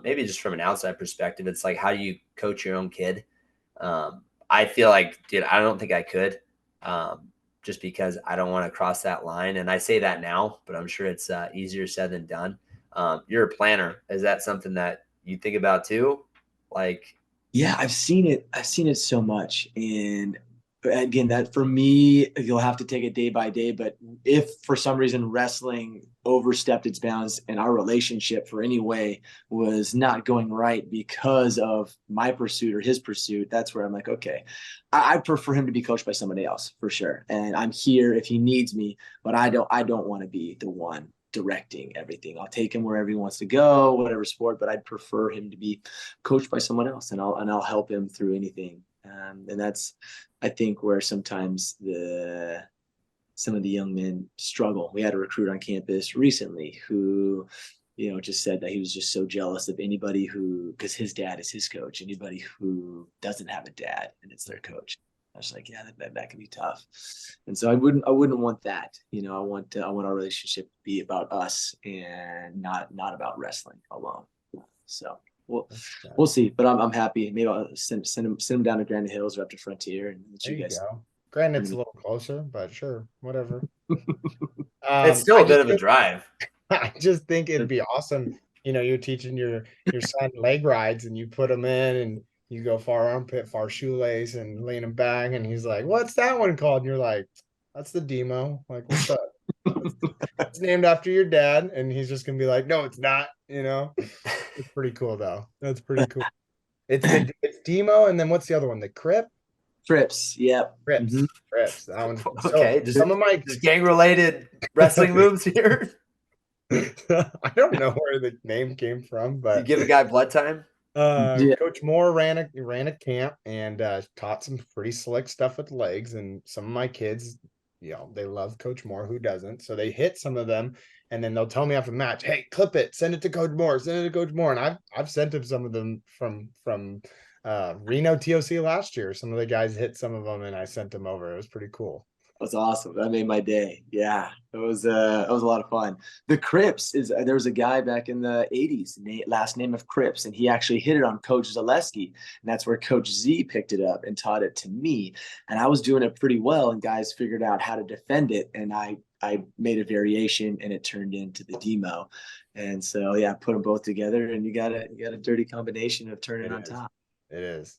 maybe just from an outside perspective, it's like how do you coach your own kid? I feel like, dude, I don't think I could, just because I don't want to cross that line. And I say that now, but I'm sure it's easier said than done. You're a planner. Is that something that you think about too? Like, Yeah, I've seen it. I've seen it so much. And again, that for me, you'll have to take it day by day. But if for some reason wrestling overstepped its bounds and our relationship for any way was not going right because of my pursuit or his pursuit, that's where I'm like, okay, I prefer him to be coached by somebody else for sure. And I'm here if he needs me, but I don't want to be the one directing everything. I'll take him wherever he wants to go, whatever sport, but I'd prefer him to be coached by someone else, and I'll help him through anything. And that's, I think, where sometimes some of the young men struggle. We had a recruit on campus recently who, just said that he was just so jealous of anybody who, because his dad is his coach, anybody who doesn't have a dad and it's their coach. I was like, yeah, that can be tough. And so I wouldn't want that. I want our relationship to be about us and not about wrestling alone. So we'll see. But I'm happy. Maybe I'll send him down to Grand Hills or up to Frontier and let There you you guys. go. Granted, it's a little closer, but sure, whatever. it's still I a bit just of a drive. I just think it'd be awesome. You're teaching your son leg rides and you put him in and you go far armpit, far shoelace and lean him back. And he's like, "What's that one called?" And you're like, "That's the demo." Like, what's up? It's named after your dad. And he's just going to be like, "No, it's not." It's pretty cool though. That's pretty cool. It's demo. And then what's the other one? The Crip? Trips. Yep. Crips. Mm-hmm. Crips. That one. So Okay, some of my just gang related wrestling moves here. I don't know where the name came from, You but give a guy blood time. Yeah. Coach Moore ran a camp and taught some pretty slick stuff with legs. And some of my kids, they love Coach Moore. Who doesn't? So they hit some of them, and then they'll tell me after the match, "Hey, clip it, send it to Coach Moore, send it to Coach Moore." And I've sent him some of them from Reno TOC last year. Some of the guys hit some of them, and I sent them over. It was pretty cool. That's awesome. That made my day. Yeah, it was a lot of fun. The Crips is there was a guy back in the '80s, last name of Crips, and he actually hit it on Coach Zaleski, and that's where Coach Z picked it up and taught it to me. And I was doing it pretty well, and guys figured out how to defend it, and I made a variation, and it turned into the demo. And so yeah, put them both together, and you got a dirty combination of turning It on is. top. It is.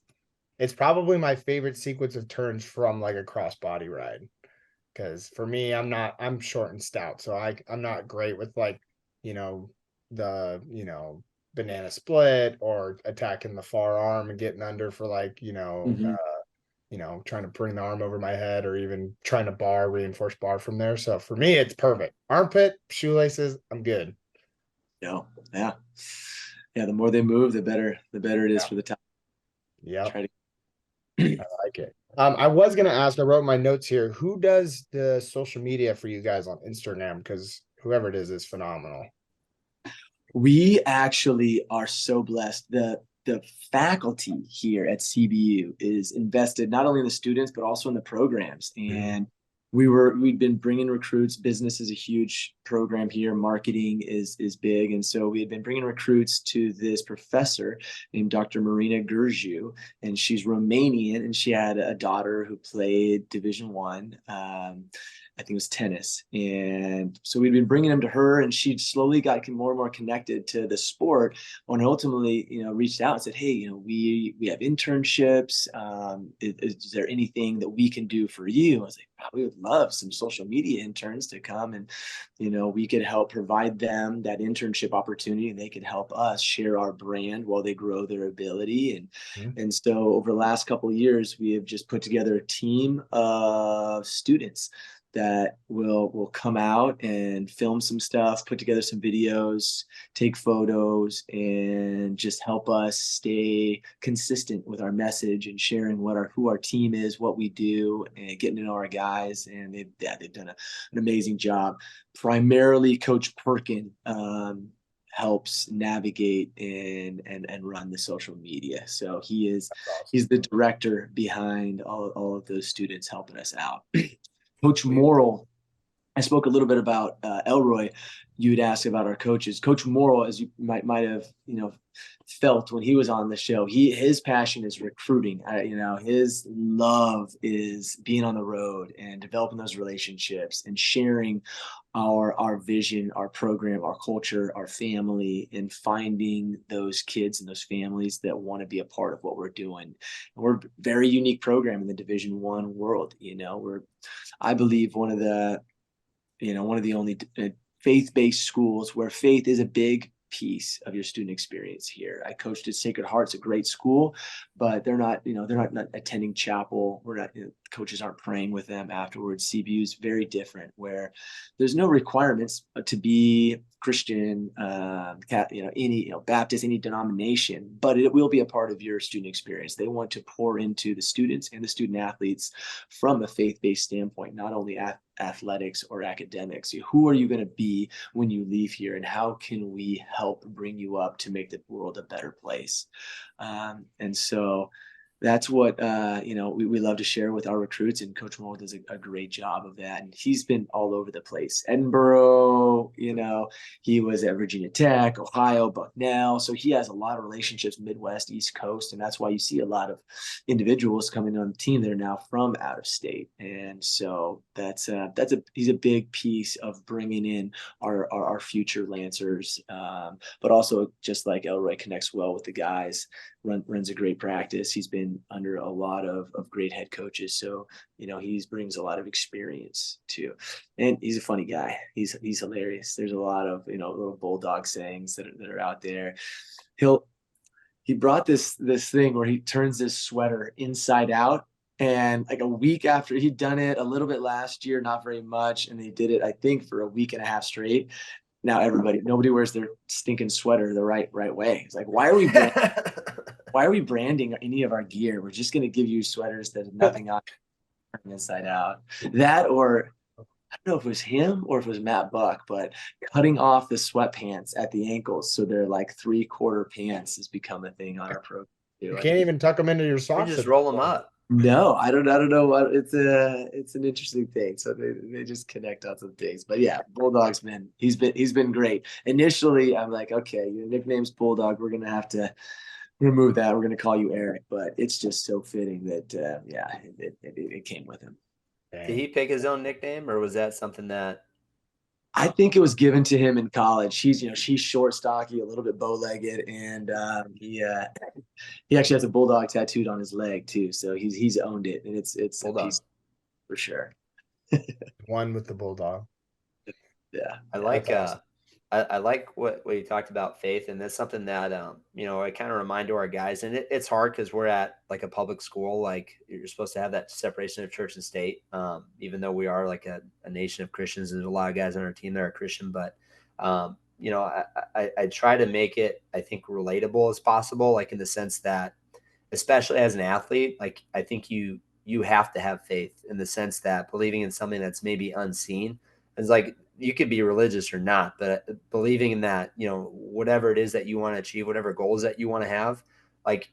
It's probably my favorite sequence of turns from like a crossbody ride. Because for me, I'm short and stout, so I'm not great with like, you know, the banana split or attacking the far arm and getting under for like, Mm-hmm. trying to bring the arm over my head or even trying to reinforce bar from there. So for me, it's perfect. Armpit, shoelaces, I'm good. No, yeah, yeah. The more they move, the better it is Yeah. for the top. Yep. Try to. I like it. I was gonna ask, I wrote my notes here. Who does the social media for you guys on Instagram? Because whoever it is phenomenal. We actually are so blessed. the faculty here at CBU is invested not only in the students but also in the programs. And we'd been bringing recruits. Business is a huge program here. Marketing is big, and so we had been bringing recruits to this professor named Dr. Marina Gurju, and she's Romanian, and she had a daughter who played Division 1. I think it was tennis. And so we'd been bringing them to her, and she slowly got more and more connected to the sport. And ultimately, reached out and said, "Hey, we have internships. Is there anything that we can do for you?" I was like, "Wow, we would love some social media interns to come, and we could help provide them that internship opportunity, and they could help us share our brand while they grow their ability." And so over the last couple of years, we have just put together a team of students that will come out and film some stuff, put together some videos, take photos, and just help us stay consistent with our message and sharing who our team is, what we do, and getting to know our guys. And they've done an amazing job. Primarily, Coach Perkin helps navigate and run the social media. So he's the director behind all of those students helping us out. Coach Morrill, I spoke a little bit about Elroy. You'd asked about our coaches. Coach Morrill, as you might have felt when he was on the show, his passion is recruiting. His love is being on the road and developing those relationships and sharing our vision, our program, our culture, our family, and finding those kids and those families that want to be a part of what we're doing. And we're a very unique program in the Division 1 world. I believe one of the only faith-based schools where faith is a big piece of your student experience here. I coached at Sacred Heart's a great school, but they're not attending chapel. We're not, coaches aren't praying with them afterwards. CBU is very different, where there's no requirements to be Christian, Baptist, any denomination, but it will be a part of your student experience. They want to pour into the students and the student athletes from a faith-based standpoint, not only athletics or academics. Who are you going to be when you leave here, and how can we help bring you up to make the world a better place? And so that's what we love to share with our recruits, and Coach Morrill does a great job of that. And he's been all over the place. Edinburgh, he was at Virginia Tech, Ohio, Bucknell. So he has a lot of relationships, Midwest, East Coast, and that's why you see a lot of individuals coming on the team that are now from out of state. And so he's a big piece of bringing in our future Lancers, but also, just like Elroy connects well with the guys, runs a great practice. He's been under a lot of great head coaches. So, he brings a lot of experience too. And he's a funny guy. He's hilarious. There's a lot of, little bulldog sayings that are out there. He brought this thing where he turns this sweater inside out. And like a week after he'd done it a little bit last year, not very much. And they did it, I think, for a week and a half straight. Now nobody wears their stinking sweater the right way. It's like, why are we branding any of our gear? We're just going to give you sweaters that have nothing on inside out. That, or I don't know if it was him or if it was Matt Buck, but cutting off the sweatpants at the ankles so they're like 3/4 pants has become a thing on our program too. You can't even tuck them into your socks. You just roll them up. No, I don't know what it's an interesting thing. So they just connect on some things. But yeah, Bulldog's he's been great. Initially, I'm like, okay, your nickname's Bulldog. We're gonna have to remove that. We're gonna call you Eric. But it's just so fitting that it came with him. Did he pick his own nickname, or was that something that? I think it was given to him in college. She's short, stocky, a little bit bow-legged, and he actually has a bulldog tattooed on his leg too. So he's owned it, and it's Bulldog. a piece for sure. One with the bulldog. Yeah, I like awesome. I like what you talked about, faith, and that's something that I kind of remind to our guys, and it's hard because we're at like a public school, like you're supposed to have that separation of church and state, even though we are like a nation of Christians. There's a lot of guys on our team that are Christian, but I try to make it, I think, relatable as possible, like in the sense that, especially as an athlete, like I think you have to have faith in the sense that believing in something that's maybe unseen is like, you could be religious or not, but believing in that, whatever it is that you want to achieve, whatever goals that you want to have, like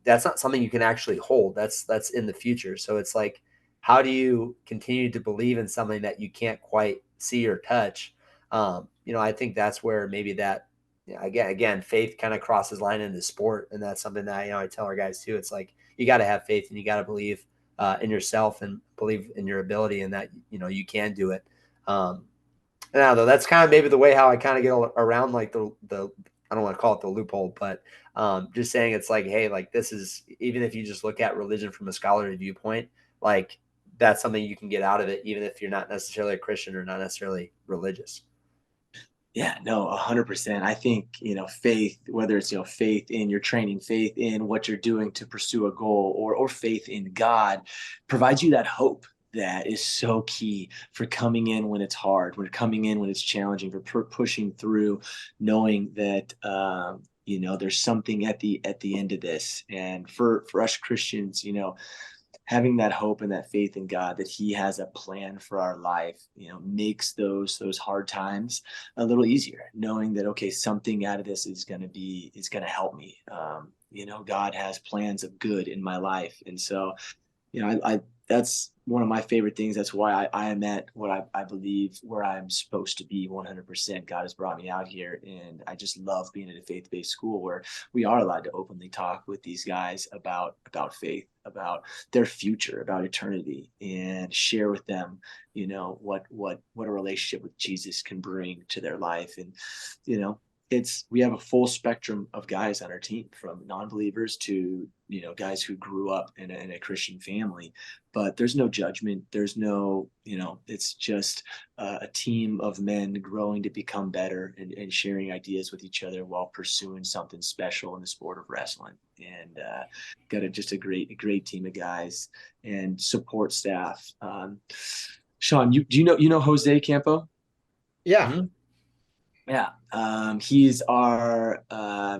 that's not something you can actually hold. That's in the future. So it's like, how do you continue to believe in something that you can't quite see or touch? I think that's where maybe that, again, faith kind of crosses line into sport, and that's something that I tell our guys too. It's like you got to have faith and you got to believe in yourself and believe in your ability and that you can do it. Now, though, that's kind of maybe the way how I kind of get around like the I don't want to call it the loophole, but just saying it's like, hey, like this is, even if you just look at religion from a scholarly viewpoint, like that's something you can get out of it, even if you're not necessarily a Christian or not necessarily religious. Yeah, no, 100%. I think, faith, whether it's, faith in your training, faith in what you're doing to pursue a goal, or faith in God, provides you that hope that is so key for coming in when it's hard, when coming in when it's challenging, for pushing through, knowing that, there's something at the end of this. And for us Christians, having that hope and that faith in God that He has a plan for our life, makes those hard times a little easier. Knowing that, okay, something out of this is going to help me. God has plans of good in my life, and so I that's one of my favorite things. That's why I am at what I believe where I'm supposed to be 100%. God has brought me out here, and I just love being at a faith-based school where we are allowed to openly talk with these guys about faith, about their future, about eternity, and share with them, what a relationship with Jesus can bring to their life. And we have a full spectrum of guys on our team, from non-believers to guys who grew up in a Christian family, but there's no judgment. There's no, it's just a team of men growing to become better, and sharing ideas with each other while pursuing something special in the sport of wrestling. And got just a great team of guys and support staff. Sean, do you know Jose Campo? Yeah. Mm-hmm. Yeah, he's our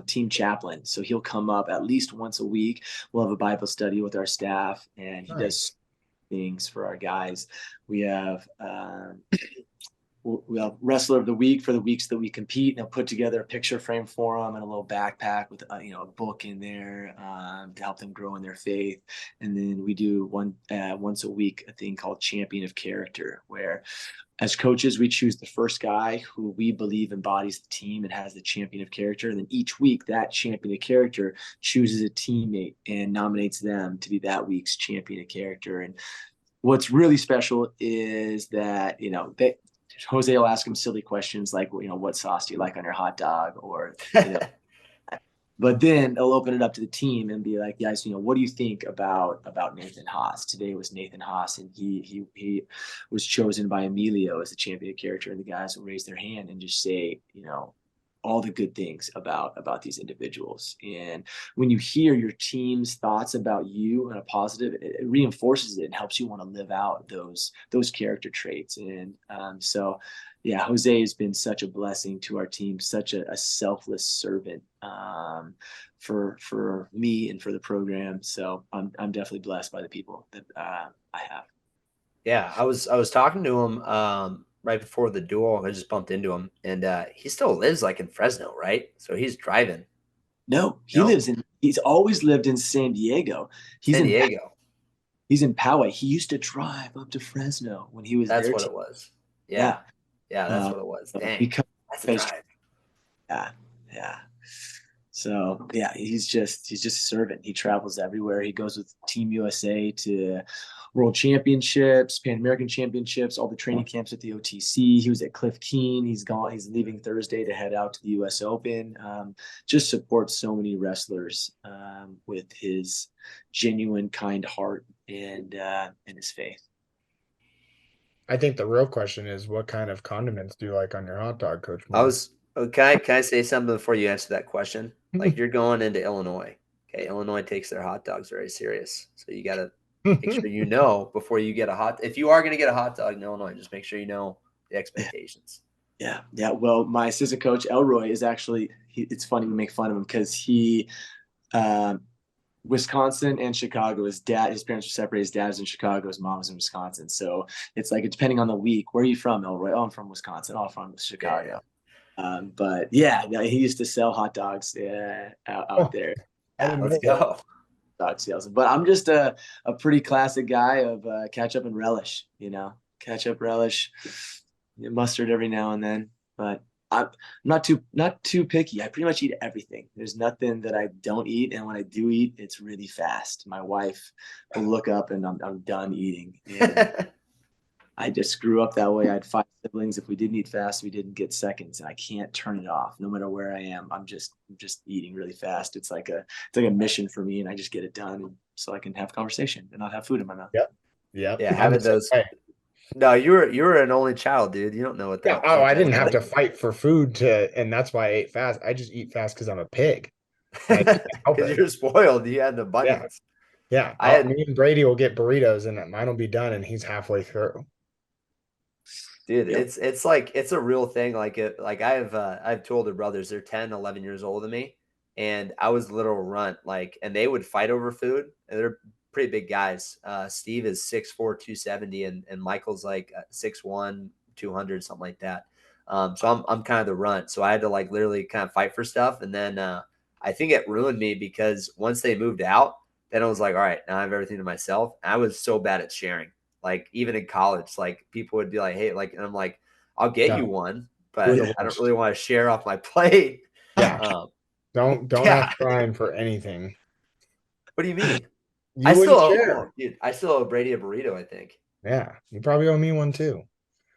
team chaplain, so he'll come up at least once a week. We'll have a Bible study with our staff, and he Nice. does things for our guys. We have we'll wrestler of the week for the weeks that we compete, and I'll put together a picture frame for them and a little backpack with a book in there to help them grow in their faith. And then we do once a week a thing called Champion of Character, where as coaches, we choose the first guy who we believe embodies the team and has the champion of character. And then each week, that champion of character chooses a teammate and nominates them to be that week's champion of character. And what's really special is that, Jose will ask him silly questions like, what sauce do you like on your hot dog? Or, but then he'll open it up to the team and be like, guys, what do you think about Nathan Haas? Today was Nathan Haas, and he was chosen by Emilio as the champion character. And the guys will raise their hand and just say, all the good things about these individuals. And when you hear your team's thoughts about you in a positive, it reinforces it and helps you want to live out those character traits. And so yeah, Jose has been such a blessing to our team, such a selfless servant for me and for the program. So I'm definitely blessed by the people that I have. Yeah, I was talking to him right before the duel. I just bumped into him, and he still lives like in Fresno, right? So he's driving. No, No, he's always lived in San Diego. He's San in Diego. he's in Poway. He used to drive up to Fresno when he was That's there. what it was. Yeah. Yeah, yeah, that's what it was. Dang, Because that's a drive. yeah, yeah. So yeah, he's just a servant. He travels everywhere. He goes with Team USA to World Championships, Pan American Championships, all the training camps at the OTC. He was at Cliff Keen. He's gone. He's leaving Thursday to head out to the U.S. Open. Just supports so many wrestlers with his genuine, kind heart and his faith. I think the real question is, what kind of condiments do you like on your hot dog, Coach I Moore? was okay. Can I say something before you answer that question? Like you're going into Illinois. Okay, Illinois takes their hot dogs very serious, so you got to make sure you know before you get a hot. If you are going to get a hot dog in Illinois, just make sure you know the expectations. Yeah, yeah. Well, my assistant coach Elroy is actually. It's funny we make fun of him because he, um, Wisconsin and Chicago. His parents were separated. His dad was in Chicago. His mom was in Wisconsin. So it's like depending on the week. Where are you from, Elroy? Oh, I'm from Wisconsin. Oh, I'm from Yeah, Chicago. But yeah, he used to sell hot dogs out Oh, there. I Yeah, didn't let's know that. go. Dog sales. But I'm just a pretty classic guy of ketchup and relish, ketchup, relish, mustard every now and then. But I'm not too picky. I pretty much eat everything. There's nothing that I don't eat, and when I do eat, it's really fast. My wife will look up, and I'm done eating. And I just grew up that way. I had 5 siblings. If we didn't eat fast, we didn't get seconds, and I can't turn it off. No matter where I am, I'm just eating really fast. It's like a mission for me, and I just get it done, so I can have conversation and not have food in my mouth. Yep. Yep. Yeah, I'm the having same those. way. No, you were an only child, dude. You don't know what Yeah. that Oh, what I that's didn't have like. to fight for food and that's why I ate fast. I just eat fast because I'm a pig and I can't help Because it. you're spoiled. You had an Yeah. abundance. Yeah. I had, Me and Brady will get burritos and mine will be done and he's halfway through. dude, Yep. it's like it's a real thing. I have 2 older brothers. They're 10, 11 years older than me, and I was a little runt. And they would fight over food. And they're pretty big guys. Steve is 6'4", 270, and Michael's like 6'1", 200, something like that. So I'm kind of the runt. So I had to like literally kind of fight for stuff, and then I think it ruined me because once they moved out, then I was like, all right, now I have everything to myself. And I was so bad at sharing. Like even in college, like people would be like, "Hey," like, and I'm like, "I'll get you No, one, you're but the I don't worst. really want to share off my plate." Yeah. Um, Don't yeah. ask Brian for anything. What do you mean? I You still wouldn't owe, share. dude. I still owe Brady a burrito. I think Yeah. You probably owe me one too.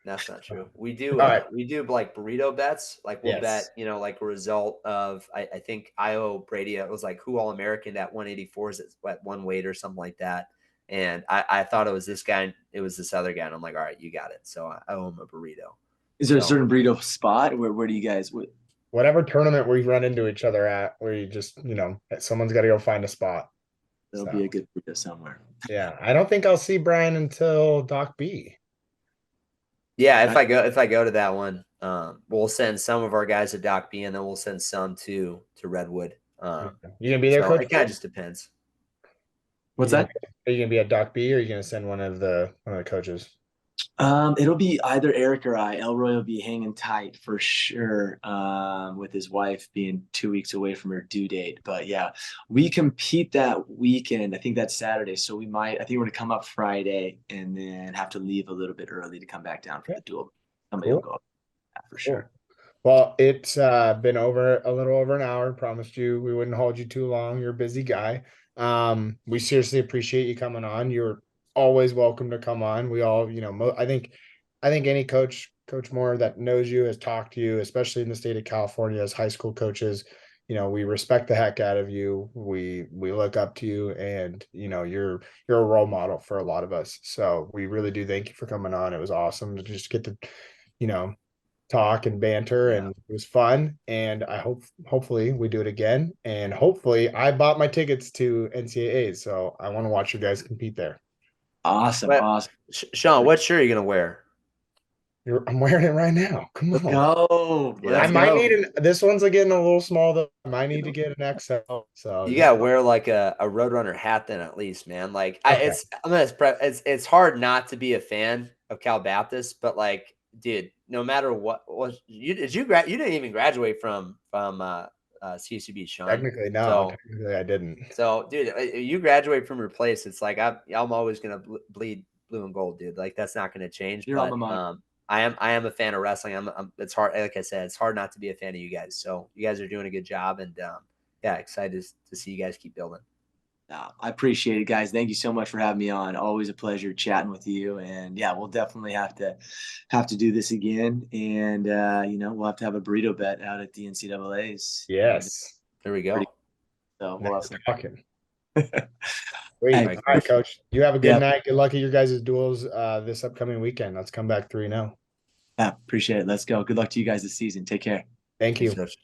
that's not All true. We do, right. we do like burrito bets. Like we'll bet, Yes. like a result of. I think I owe Brady. It was like who All American at 184s at one weight or something like that. And I thought it was this guy. And it was this other guy. And I'm like, all right, you got it. So I owe him a burrito. Is there a So certain burrito spot where do you guys? Whatever tournament we run into each other at, where you just, someone's got to go find a spot. There'll So, be a good burrito somewhere. yeah, I don't think I'll see Brian until Doc B. yeah, if I, I go to that one, we'll send some of our guys to Doc B, and then we'll send some to Redwood. You gonna be there, So Coach? it kind of just depends. You what's gonna that? Are you gonna be at Doc B or are you gonna send one of the coaches? It'll be either Eric or I. Elroy will be hanging tight for sure, with his wife being 2 weeks away from her due date. But yeah, we compete that weekend. I think that's Saturday. So I think we're gonna come up Friday and then have to leave a little bit early to come back down for Yeah, the duel. Somebody will cool, go up for cool. sure. Well, it's been a little over an hour. Promised you we wouldn't hold you too long. You're a busy guy. We seriously appreciate you coming on. You're always welcome to come on. We all, I think any Coach Moore that knows you, has talked to you, especially in the state of California as high school coaches, we respect the heck out of you. We look up to you, and you're a role model for a lot of us. So we really do thank you for coming on. It was awesome to just get to, you know, talk and banter, Yeah. and it was fun, and hopefully we do it again, and hopefully I bought my tickets to NCAAs, so I want to watch you guys compete there. Awesome, But awesome. Sean, what shirt are you gonna wear? I'm wearing it right now. Come Let's on. go. Yeah, I Let's might go. need this one's getting a little small though. I might need to get an XL. So You just gotta wear like a Roadrunner hat then at least, man. Like okay. it's hard not to be a fan of Cal Baptist, but like, dude, no matter what was you you didn't even graduate from CCB, Sean. Technically, no, So technically I didn't. dude, you graduate from your place. It's like I'm always gonna bleed blue and gold, dude. Like that's not gonna change. Your alma But mater. I am a fan of wrestling. It's hard. Like I said, it's hard not to be a fan of you guys. So you guys are doing a good job, and yeah, excited to see you guys keep building. I appreciate it, guys. Thank you so much for having me on. Always a pleasure chatting with you. And yeah, we'll definitely have to do this again. And we'll have to have a burrito bet out at the NCAA's. Yes. There we Pretty, go. so Now we'll have we're some. talking. Hey, Sweet. All right, All right, coach. Coach. You have a good yeah, night. Good luck at your guys' duels this upcoming weekend. Let's come back 3-0. yeah, appreciate it. Let's go. Good luck to you guys this season. Take care. Thank Thanks, you. coach.